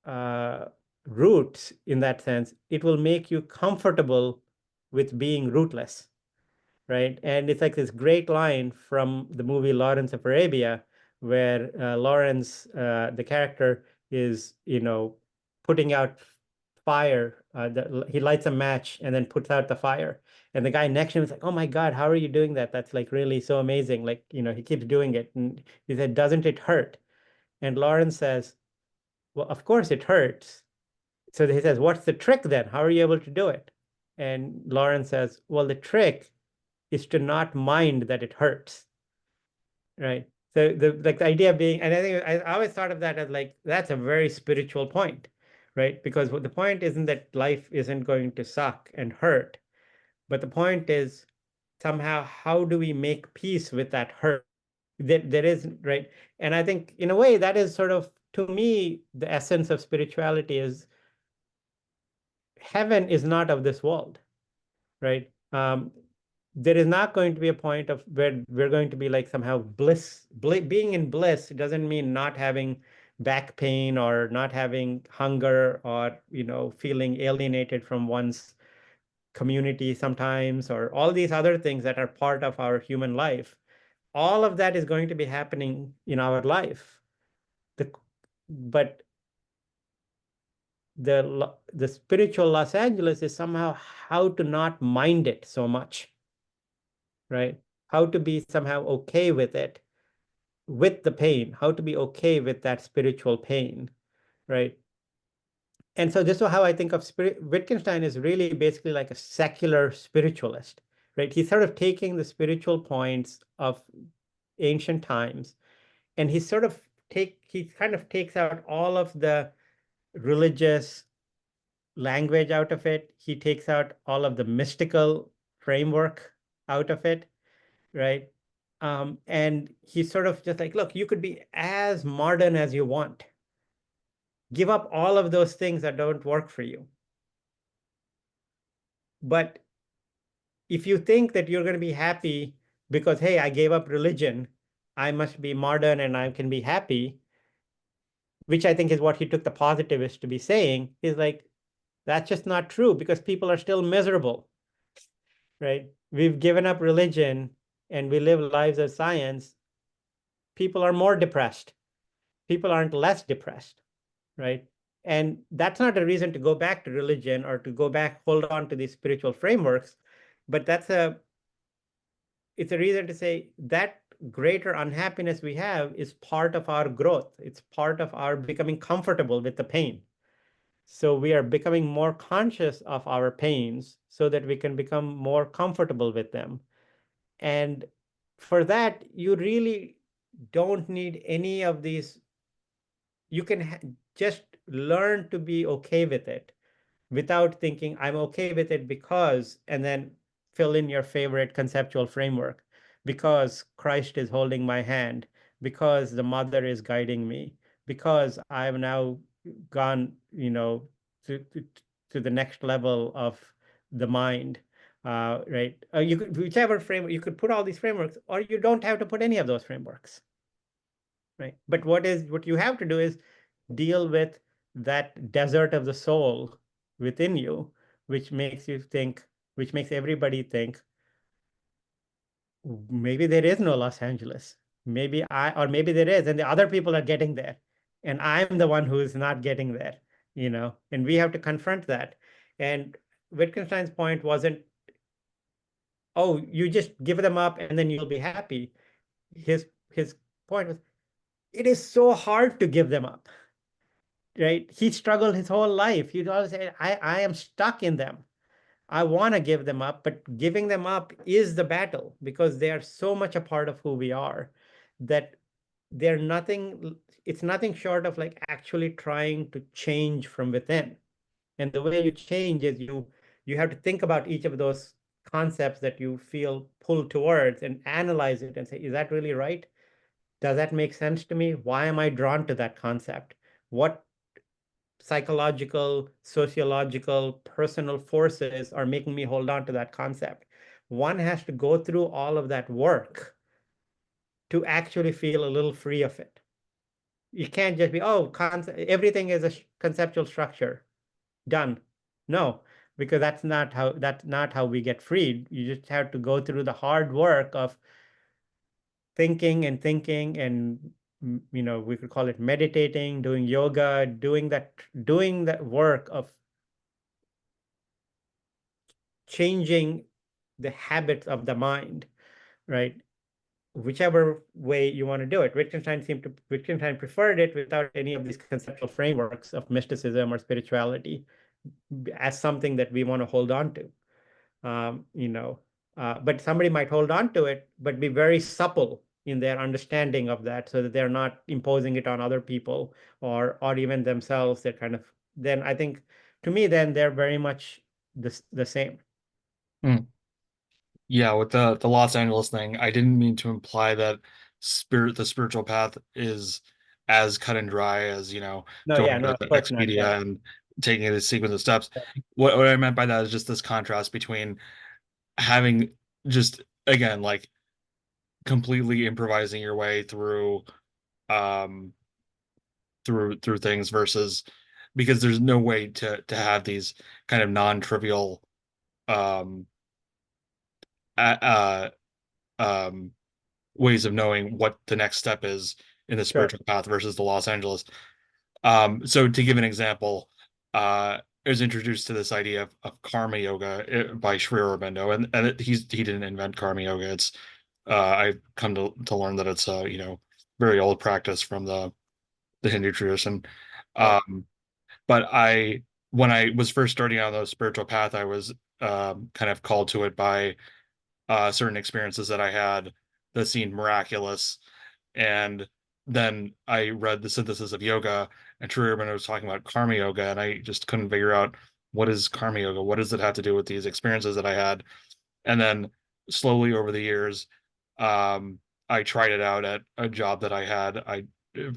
uh, roots in that sense. It will make you comfortable with being rootless, right? And it's like this great line from the movie Lawrence of Arabia, where Lawrence, the character, is, putting out fire. He lights a match and then puts out the fire. And the guy next to him is like, "Oh my God, how are you doing that? That's like really so amazing." Like, he keeps doing it. And he said, "Doesn't it hurt?" And Lawrence says, "Well, of course it hurts." So he says, "What's the trick then? How are you able to do it?" And Lawrence says, "Well, the trick is to not mind that it hurts." Right. So the idea being, and I think I always thought of that as like, that's a very spiritual point, right? Because the point isn't that life isn't going to suck and hurt, but the point is somehow how do we make peace with that hurt? That there is, right? And I think in a way that is sort of, to me, the essence of spirituality is heaven is not of this world, right? There is not going to be a point of where we're going to be like somehow being in bliss doesn't mean not having back pain or not having hunger or feeling alienated from one's community sometimes, or all these other things that are part of our human life. All of that is going to be happening in our life. But the spiritual Los Angeles is somehow how to not mind it so much, right? How to be somehow okay with it, with the pain, how to be okay with that spiritual pain, right? And so this is how I think of spirit. Wittgenstein is really basically like a secular spiritualist, right? He's sort of taking the spiritual points of ancient times, and he kind of takes out all of the religious language out of it. He takes out all of the mystical framework out of it, right? And he's sort of just like, look, you could be as modern as you want. Give up all of those things that don't work for you. But if you think that you're going to be happy because, hey, I gave up religion, I must be modern and I can be happy, which I think is what he took the positivist to be saying, is like, that's just not true because people are still miserable, right? We've given up religion and we live lives of science. People are more depressed. People aren't less depressed, right? And that's not a reason to go back to religion or to go back, hold on to these spiritual frameworks. but it's a reason to say that greater unhappiness we have is part of our growth. It's part of our becoming comfortable with the pain. So we are becoming more conscious of our pains so that we can become more comfortable with them. And for that, you really don't need any of these. You can just learn to be okay with it without thinking, I'm okay with it because, and then fill in your favorite conceptual framework, because Christ is holding my hand, because the mother is guiding me, because I've now gone, to the next level of the mind. Right. You could, whichever framework, you could put all these frameworks, or you don't have to put any of those frameworks. Right. But what you have to do is deal with that desert of the soul within you, which makes you think, which makes everybody think, maybe there is no Los Angeles. Or maybe there is, and the other people are getting there. And I'm the one who is not getting there, and we have to confront that. And Wittgenstein's point wasn't, oh, you just give them up and then you'll be happy. His point was, it is so hard to give them up, right? He struggled his whole life. He'd always say, I am stuck in them. I want to give them up, but giving them up is the battle because they are so much a part of who we are that they're nothing, it's nothing short of like actually trying to change from within. And the way you change is you have to think about each of those concepts that you feel pulled towards and analyze it and say, is that really right? Does that make sense to me? Why am I drawn to that concept? What psychological, sociological, personal forces are making me hold on to that concept? One has to go through all of that work to actually feel a little free of it. You can't just be, oh, everything is a conceptual structure. Done. No, because that's not how we get freed. You just have to go through the hard work of thinking and we could call it meditating, doing yoga, doing that work of changing the habits of the mind, right? Whichever way you want to do it. Wittgenstein preferred it without any of these conceptual frameworks of mysticism or spirituality as something that we want to hold on to. um, you know, but somebody might hold on to it, but be very supple in their understanding of that so that they're not imposing it on other people or even themselves. They're kind of, then I think, to me, then they're very much the same. Hmm. Yeah, with the Los Angeles thing, I didn't mean to imply that the spiritual path is as cut and dry as, No, going yeah, to no, of the course not. Yeah. Expedia and taking a sequence of steps. What I meant by that is just this contrast between having just, again, like completely improvising your way um through things versus, because there's no way to have these kind of non-trivial um uh, um ways of knowing what the next step is in the Sure. spiritual path versus the Los Angeles. So to give an example, I was introduced to this idea of karma yoga by Sri Aurobindo, and he didn't invent karma yoga. It's I've come to learn that it's a very old practice from the Hindu tradition. Right. Um, but when I was first starting on the spiritual path, I was kind of called to it by certain experiences that I had that seemed miraculous. And then I read the synthesis of yoga, and Sri Aurobindo was talking about karma yoga, and I just couldn't figure out, what is karma yoga? What does it have to do with these experiences that I had? And then slowly over the years, um, I tried it out at a job that I had.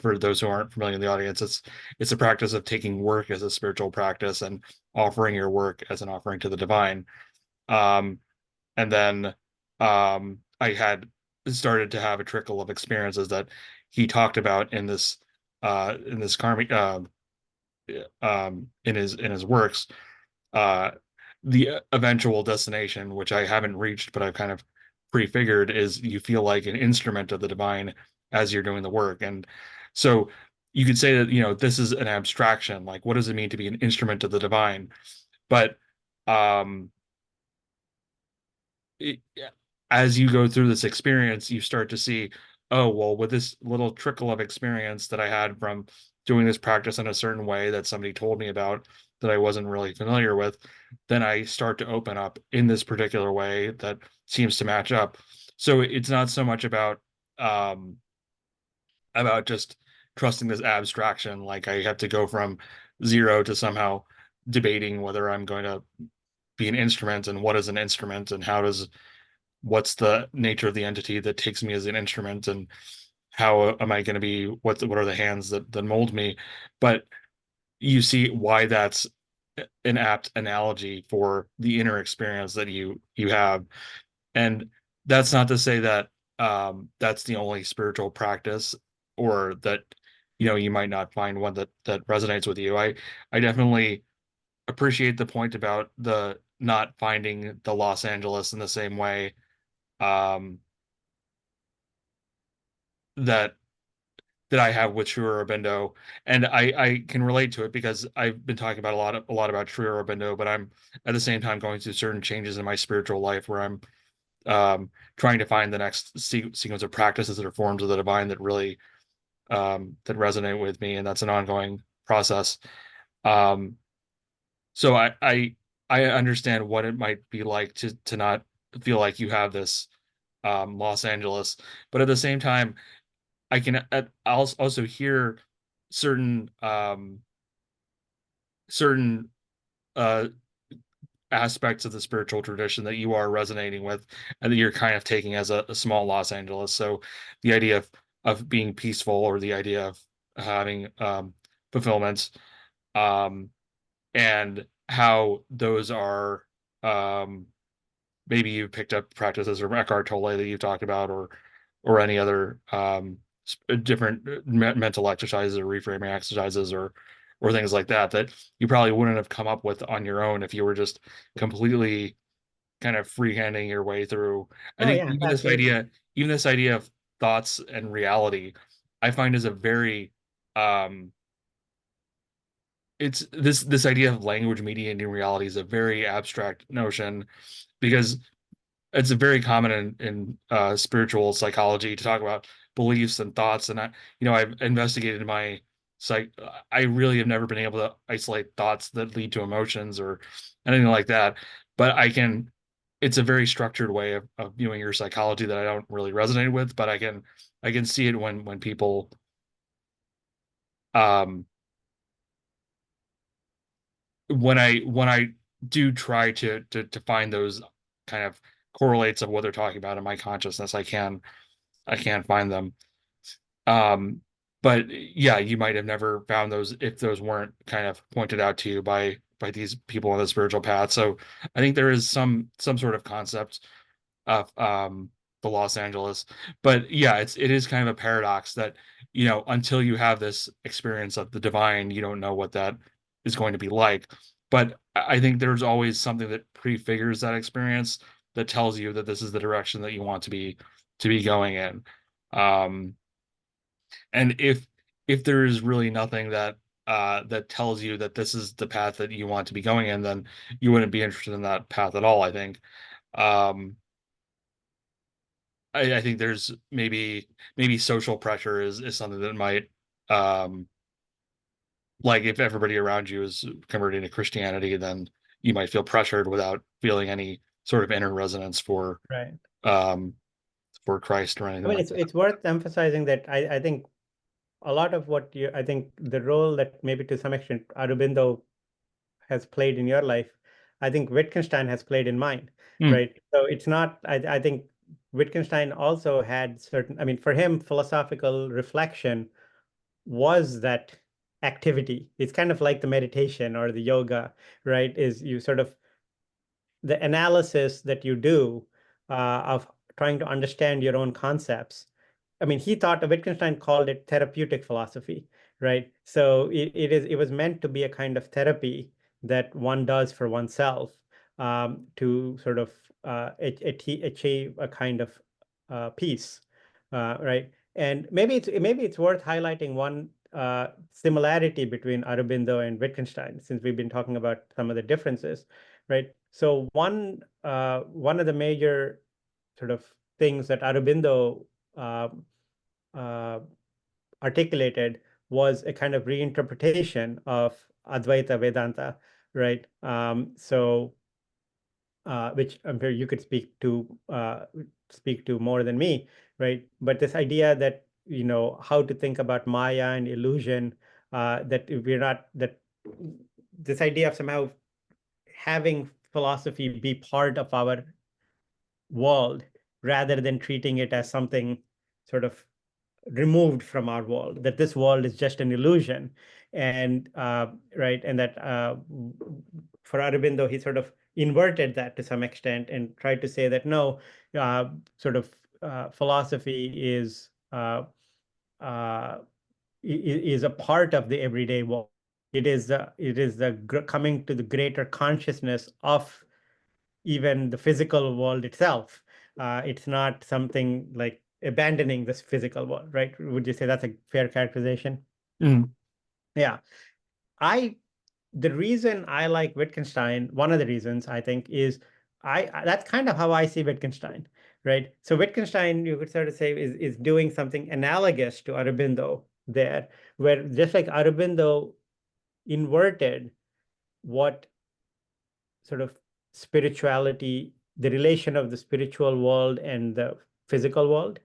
For those who aren't familiar in the audience, it's a practice of taking work as a spiritual practice and offering your work as an offering to the divine. Um, and then I had started to have a trickle of experiences that he talked about in this karmic in his works. uh the eventual destination, which I haven't reached but I've kind of prefigured, is you feel like an instrument of the divine as you're doing the work. And so you could say that, this is an abstraction, like what does it mean to be an instrument of the divine? But um as you go through this experience, you start to see, oh, well, with this little trickle of experience that I had from doing this practice in a certain way that somebody told me about that I wasn't really familiar with, then I start to open up in this particular way that seems to match up. So it's not so much um about just trusting this abstraction, like I have to go from zero to somehow debating whether I'm going to be an instrument and what is an instrument and what's the nature of the entity that takes me as an instrument and how am I going to be what are the hands that mold me. But you see why that's an apt analogy for the inner experience that you have. And that's not to say that that's the only spiritual practice, or that you might not find one that resonates with you. I definitely appreciate the point about the not finding the Los Angeles in the same way, um, that that I have with Sri Aurobindo, and I can relate to it because I've been talking about a lot about Sri Aurobindo, but I'm at the same time going through certain changes in my spiritual life where I'm trying to find the next sequence of practices that are forms of the divine that really that resonate with me, and that's an ongoing process. Um, so I understand what it might be like to not feel like you have this Los Angeles, but at the same time, I can also hear certain certain uh, aspects of the spiritual tradition that you are resonating with, and that you're kind of taking as a small Los Angeles. So the idea of being peaceful, or the idea of having fulfillment, um, and how those are, um, maybe you picked up practices from Eckhart Tolle that you talked about, or any other different mental exercises or reframing exercises, or things like that that you probably wouldn't have come up with on your own if you were just completely kind of freehanding your way through. I Oh think yeah, absolutely. even this idea of thoughts and reality, I find is a very um it's this idea of language mediating reality is a very abstract notion, because it's a very common in spiritual psychology to talk about beliefs and thoughts. And I've investigated my psych. I really have never been able to isolate thoughts that lead to emotions or anything like that. But I can. It's a very structured way of viewing your psychology that I don't really resonate with. But I can see it when people um when I do try to find those kind of correlates of what they're talking about in my consciousness, I can find them. Um, but yeah, you might have never found those if those weren't kind of pointed out to you by these people on the spiritual path. So I think there is some sort of concept of the Los Angeles. But yeah, it is kind of a paradox that, until you have this experience of the divine, you don't know what that is going to be like. But I think there's always something that prefigures that experience that tells you that this is the direction that you want to be going in. Um, and if there is really nothing that tells you that this is the path that you want to be going in, then you wouldn't be interested in that path at all, I think. Um, I think there's maybe social pressure is something that might, um like if everybody around you is converting to Christianity, then you might feel pressured without feeling any sort of inner resonance Right. um for Christ or I anything mean, like it's worth emphasizing that I think a lot of what you I think the role that maybe to some extent Aurobindo has played in your life, I think Wittgenstein has played in mine, that. right? So it's not, I think Wittgenstein also had certain, I mean, for him, philosophical reflection was that activity. It's kind of like the meditation or the yoga, right? Is you sort of the analysis that you do of trying to understand your own concepts. I mean, he thought Wittgenstein called it therapeutic philosophy, right? So it was meant to be a kind of therapy that one does for oneself to sort of achieve a kind of peace, right? And maybe it's worth highlighting one similarity between Aurobindo and Wittgenstein, since we've been talking about some of the differences. right? So one of the major sort of things that Aurobindo uh, uh, articulated was a kind of reinterpretation of Advaita Vedanta, right? Which I'm sure you could speak to more than me, right? But this idea that how to think about Maya and illusion, that we're not that this idea of somehow having philosophy be part of our world rather than treating it as something sort of removed from our world, that this world is just an illusion. And right, and that for Aurobindo, he sort of inverted that to some extent and tried to say that no, sort of philosophy uh, is a part of the everyday world. It is the coming to the greater consciousness of even the physical world itself. It's not something like abandoning this physical world, right? Would you say that's a fair characterization? Mm. Yeah. I The reason I like Wittgenstein, one of the reasons I think is that's kind of how I see Wittgenstein, right? So Wittgenstein, you could sort of say, is doing something analogous to Aurobindo there, where just like Aurobindo inverted what sort of spirituality, the relation of the spiritual world and the physical world,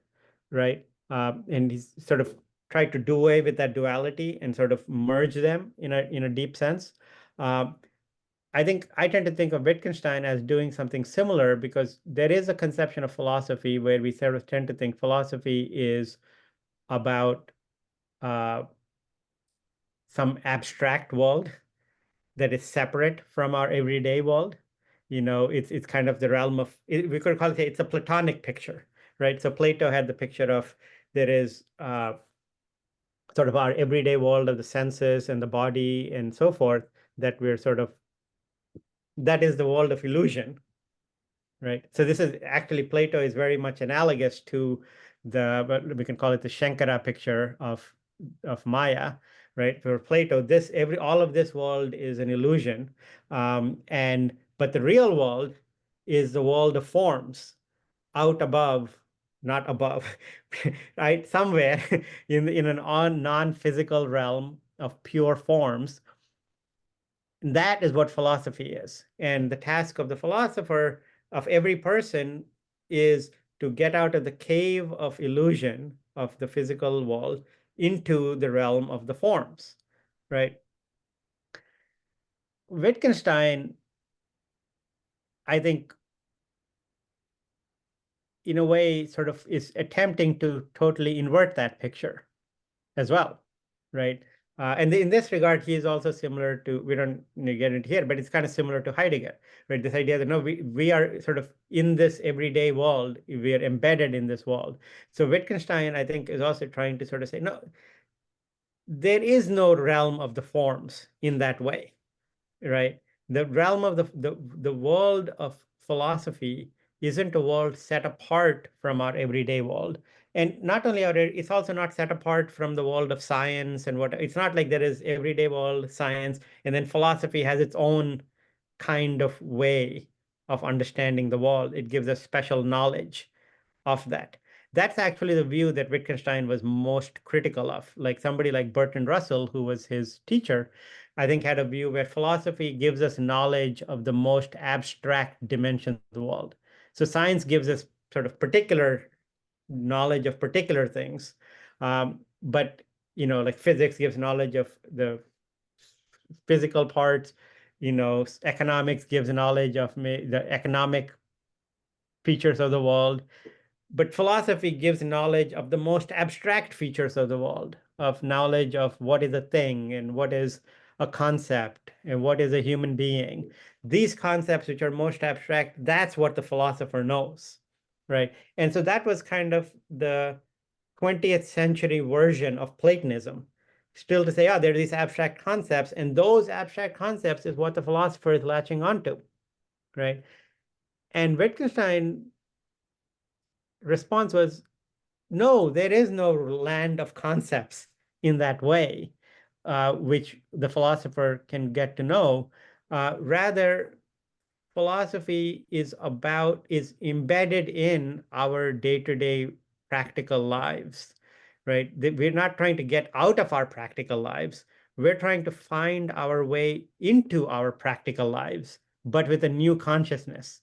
right? And he's sort of tried to do away with that duality and sort of merge them in a deep sense. Um, I think I tend to think of Wittgenstein as doing something similar because there is a conception of philosophy where we sort of tend to think philosophy is about uh, some abstract world that is separate from our everyday world. It's kind of the realm of we could call it's a Platonic picture, right? So Plato had the picture of there is sort of our everyday world of the senses and the body and so forth that we're sort of that is the world of illusion, right? So this is actually Plato is very much analogous to what we can call it the Shankara picture of Maya, right? For Plato, this every all of this world is an illusion, and but the real world is the world of forms out above, not above, right? Somewhere in an non-physical realm of pure forms. That is what philosophy is. And the task of the philosopher, of every person, is to get out of the cave of illusion of the physical world into the realm of the forms, right? Wittgenstein, I think, in a way, sort of is attempting to totally invert that picture as well, right? And in this regard, he is also similar to, we don't get into here, but it's kind of similar to Heidegger, right? This idea that no, we are sort of in this everyday world, we are embedded in this world. So Wittgenstein, I think, is also trying to sort of say, no, there is no realm of the forms in that way, right? The realm of the world of philosophy isn't a world set apart from our everyday world. And not only it's also not set apart from the world of science and what it's not like there is everyday world science and then philosophy has its own kind of way of understanding the world. It gives us special knowledge of that. That's actually the view that Wittgenstein was most critical of. Like somebody like Bertrand Russell, who was his teacher, I think had a view where philosophy gives us knowledge of the most abstract dimensions of the world. So science gives us sort of particular knowledge of particular things. But like physics gives knowledge of the physical parts, economics gives knowledge of the economic features of the world. But philosophy gives knowledge of the most abstract features of the world, of knowledge of what is a thing and what is a concept and what is a human being. These concepts, which are most abstract, that's what the philosopher knows, right? And so that was kind of the 20th century version of Platonism. Still to say, oh, there are these abstract concepts, and those abstract concepts is what the philosopher is latching onto, right? And Wittgenstein response was, no, there is no land of concepts in that way, which the philosopher can get to know. Rather, philosophy is embedded in our day-to-day practical lives, right? We're not trying to get out of our practical lives. We're trying to find our way into our practical lives, but with a new consciousness,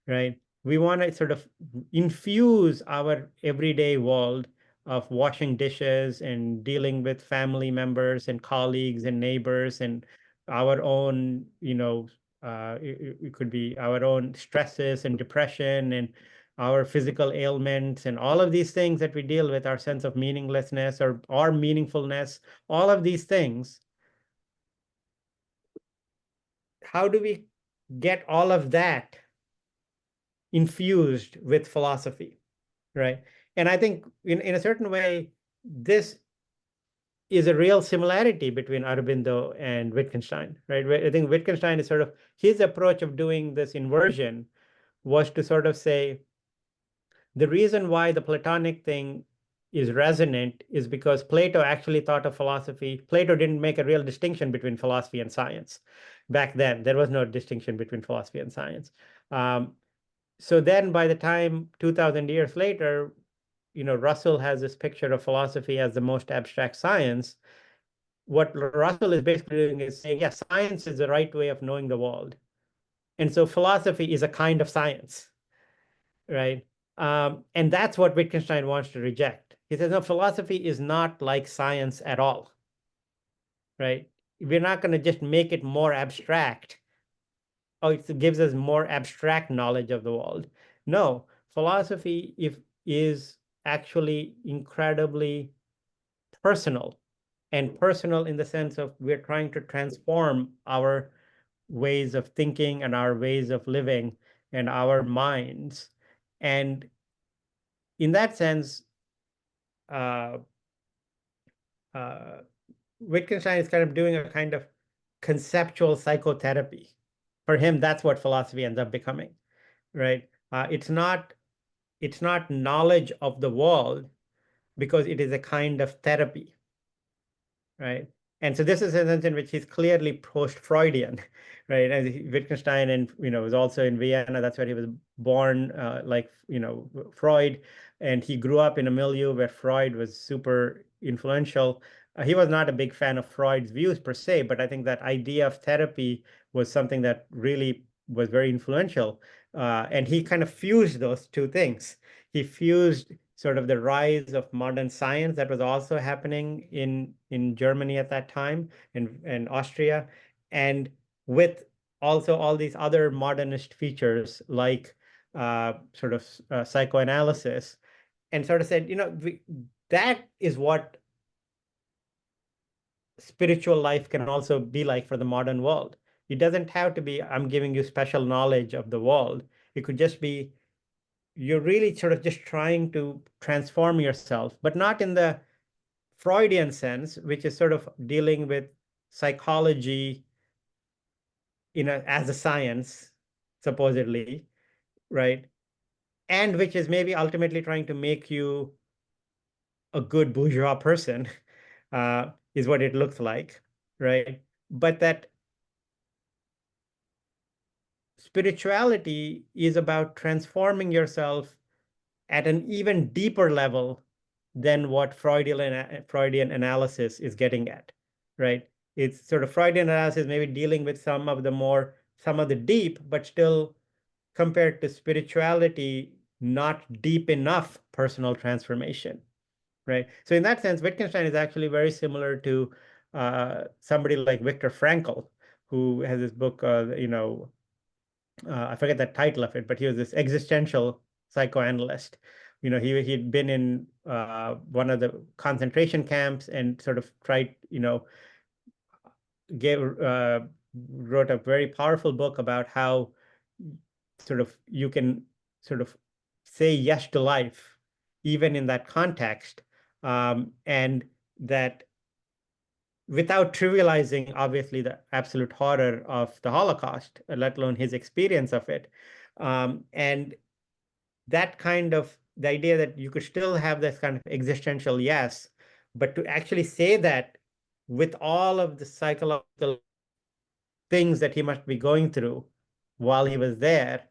right? We want to sort of infuse our everyday world of washing dishes and dealing with family members and colleagues and neighbors and our own, it could be our own stresses and depression and our physical ailments and all of these things that we deal with, our sense of meaninglessness or meaningfulness, all of these things. How do we get all of that infused with philosophy, right? And I think in a certain way, this is a real similarity between Aurobindo and Wittgenstein, right? I think Wittgenstein is sort of his approach of doing this inversion was to sort of say the reason why the Platonic thing is resonant is because Plato actually thought of philosophy. Plato didn't make a real distinction between philosophy and science. Back then, there was no distinction between philosophy and science. So then by the time 2000 years later, Russell has this picture of philosophy as the most abstract science. What Russell is basically doing is saying, yes, science is the right way of knowing the world. And so philosophy is a kind of science, right? And that's what Wittgenstein wants to reject. He says, no, philosophy is not like science at all, right? We're not going to just make it more abstract. Oh, it gives us more abstract knowledge of the world. No, philosophy is actually incredibly personal, and personal in the sense of we're trying to transform our ways of thinking and our ways of living and our minds. And in that sense, uh, uh, Wittgenstein is kind of doing a kind of conceptual psychotherapy. For him, that's what philosophy ends up becoming, right? It's not knowledge of the world because it is a kind of therapy, right? And so this is a sense in which he's clearly post-Freudian, right? And Wittgenstein, and was also in Vienna. That's where he was born, like Freud, and he grew up in a milieu where Freud was super influential. He was not a big fan of Freud's views per se, but I think that idea of therapy was something that really was very influential. And he kind of fused those two things. He fused sort of the rise of modern science that was also happening in Germany at that time, in Austria, and with also all these other modernist features like sort of psychoanalysis, and sort of said, that is what spiritual life can also be like for the modern world. It doesn't have to be, I'm giving you special knowledge of the world. It could just be you're really sort of just trying to transform yourself, but not in the Freudian sense, which is sort of dealing with psychology, as a science, supposedly, right? And which is maybe ultimately trying to make you a good bourgeois person, is what it looks like, right? But that spirituality is about transforming yourself at an even deeper level than what Freudian analysis is getting at, right? It's sort of Freudian analysis maybe dealing with some of the deep, but still compared to spirituality, not deep enough personal transformation, right? So in that sense, Wittgenstein is actually very similar to somebody like Viktor Frankl, who has this book, I forget the title of it, but he was this existential psychoanalyst. He'd been in one of the concentration camps and sort of tried, gave wrote a very powerful book about how sort of you can sort of say yes to life even in that context, and that without trivializing, obviously, the absolute horror of the Holocaust, let alone his experience of it. And that kind of the idea that you could still have this kind of existential yes, but to actually say that with all of the psychological things that he must be going through, while he was there.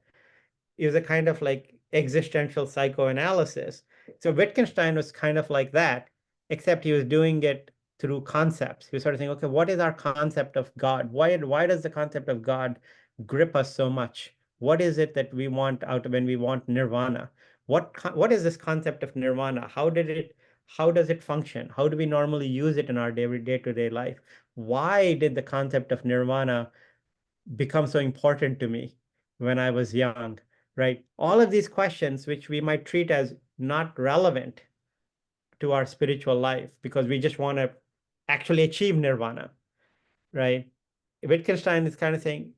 It was a kind of like existential psychoanalysis. So Wittgenstein was kind of like that, except he was doing it through concepts. He was sort of saying, okay, what is our concept of God? Why does the concept of God grip us so much? What is it that we want out when we want nirvana? What is this concept of nirvana? How does it function? How do we normally use it in our day-to-day life? Why did the concept of nirvana become so important to me when I was young, right? All of these questions, which we might treat as not relevant to our spiritual life because we just want to actually achieve nirvana, right? Wittgenstein is kind of saying,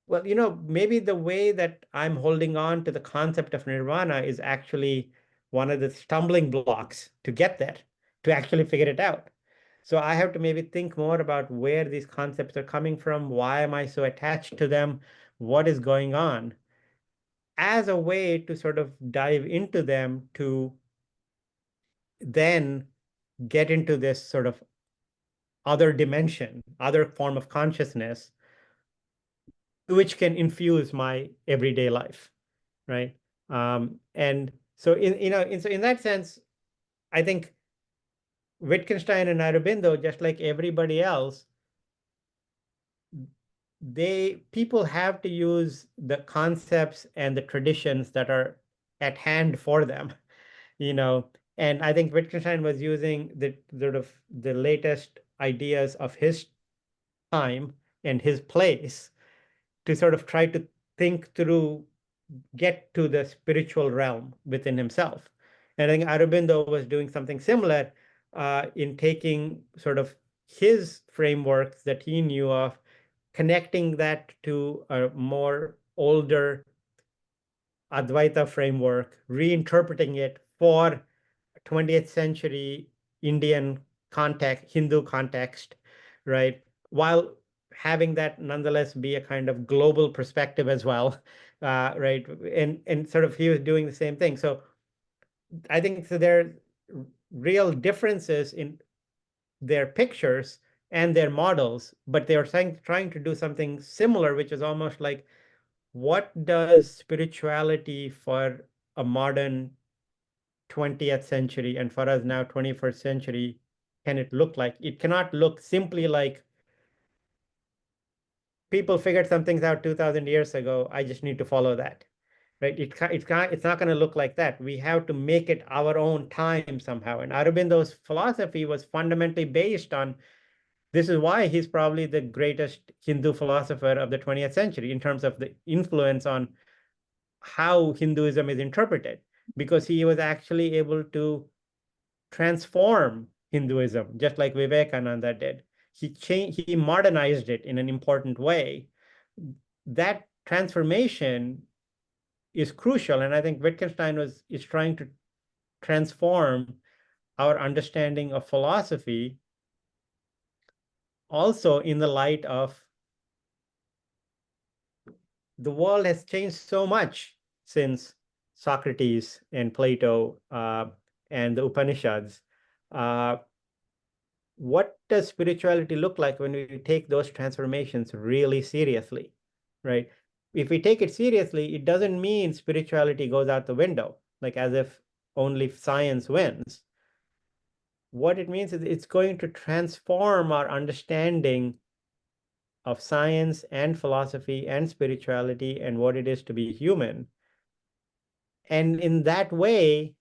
well, maybe the way that I'm holding on to the concept of nirvana is actually one of the stumbling blocks to get there, to actually figure it out. So I have to maybe think more about where these concepts are coming from. Why am I so attached to them? What is going on? As a way to sort of dive into them to then get into this sort of other dimension, other form of consciousness, which can infuse my everyday life, right? And so in that sense, I think Wittgenstein and Aurobindo, just like everybody else, people have to use the concepts and the traditions that are at hand for them, you know. And I think Wittgenstein was using the sort of the latest ideas of his time and his place to sort of try to think through, get to the spiritual realm within himself. And I think Aurobindo was doing something similar in taking sort of his frameworks that he knew of, connecting that to a more older Advaita framework, reinterpreting it for 20th century Indian context, Hindu context, right? While having that nonetheless be a kind of global perspective as well, right? And sort of he was doing the same thing. So I think so there are real differences in their pictures and their models, but they are trying to do something similar, which is almost like, what does spirituality for a modern 20th century and for us now 21st century can it look like? It cannot look simply like people figured some things out 2000 years ago. I just need to follow that, right? It's not going to look like that. We have to make it our own time somehow. And Aurobindo's philosophy was fundamentally based on this is why he's probably the greatest Hindu philosopher of the 20th century in terms of the influence on how Hinduism is interpreted, because he was actually able to transform Hinduism, just like Vivekananda did. He modernized it in an important way. That transformation is crucial, and I think Wittgenstein is trying to transform our understanding of philosophy also in the light of the world has changed so much since Socrates and Plato and the Upanishads. Uh, what does spirituality look like when we take those transformations really seriously, right? If we take it seriously, it doesn't mean spirituality goes out the window, like as if only science wins. What it means is it's going to transform our understanding of science and philosophy and spirituality and what it is to be human. And in that way,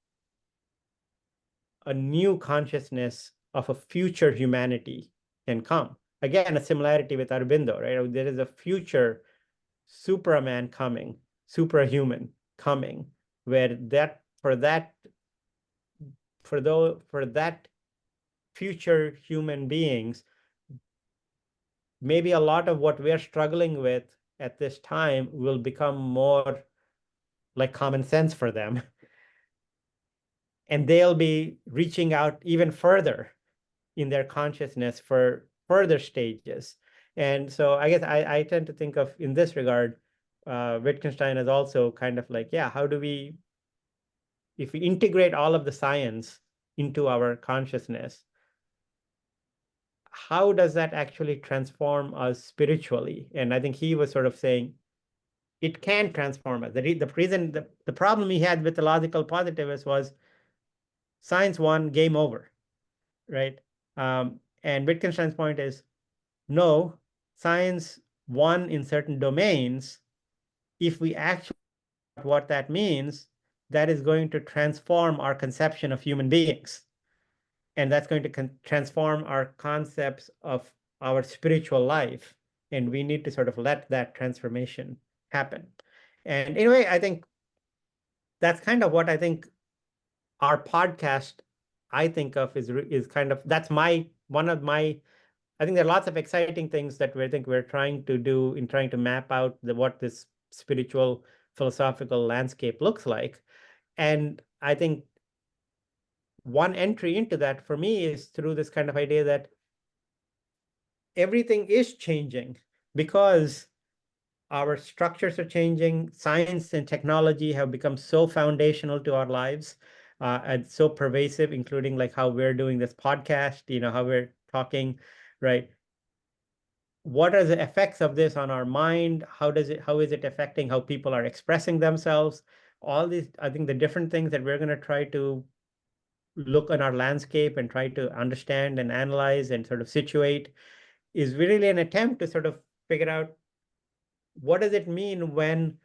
a new consciousness of a future humanity can come. Again, a similarity with Aurobindo, right? There is a future Superman coming, superhuman coming, where for that future human beings, maybe a lot of what we're struggling with at this time will become more like common sense for them. And they'll be reaching out even further in their consciousness for further stages. And so I guess I tend to think of, in this regard, Wittgenstein is also kind of like, yeah, how do we, if we integrate all of the science into our consciousness, how does that actually transform us spiritually? And I think he was sort of saying, it can transform us. The reason, the problem he had with the logical positivists was science won, game over, right? And Wittgenstein's point is no, science won in certain domains. If we actually what that means, that is going to transform our conception of human beings. And that's going to transform our concepts of our spiritual life. And we need to sort of let that transformation happen. And anyway, I think that's kind of what I think our podcast, I think of is kind of, that's my, one of my, I think there are lots of exciting things that we think we're trying to do in trying to map out what this spiritual philosophical landscape looks like. And I think one entry into that for me is through this kind of idea that everything is changing because our structures are changing. Science and technology have become so foundational to our lives, and so pervasive, including like how we're doing this podcast, how we're talking, right? What are the effects of this on our mind? How is it affecting how people are expressing themselves? All these, I think the different things that we're going to try to look on our landscape and try to understand and analyze and sort of situate is really an attempt to sort of figure out what does it mean when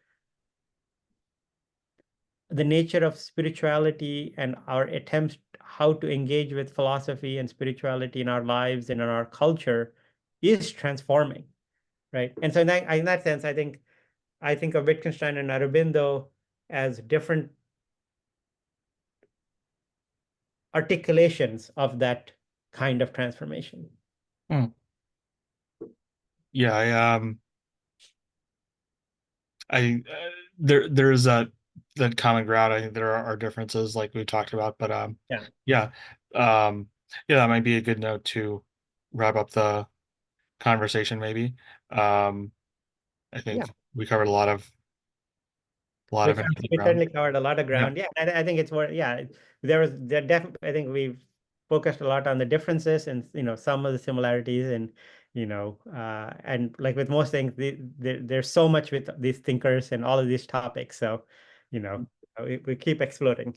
the nature of spirituality and our attempts how to engage with philosophy and spirituality in our lives and in our culture is transforming, right? And so in that sense, I think of Wittgenstein and Aurobindo as different articulations of that kind of transformation. Hmm. Yeah, there's that common ground. I think there are differences like we talked about, but Yeah. yeah, yeah, that might be a good note to wrap up the conversation. Maybe I Yeah. think we covered a lot of interesting We ground. certainly covered a lot of Yeah. ground. Yeah, I think it's more. Yeah, there definitely. I think we've focused a lot on the differences and some of the similarities, and and like with most things, there's so much with these thinkers and all of these topics. So, we keep exploring.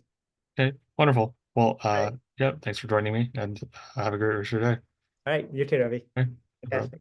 Okay. Wonderful. Well, All right, yeah. Thanks for joining me, and have a great rest of your day. all right. You too, Ravi. Okay. No problem. Fantastic.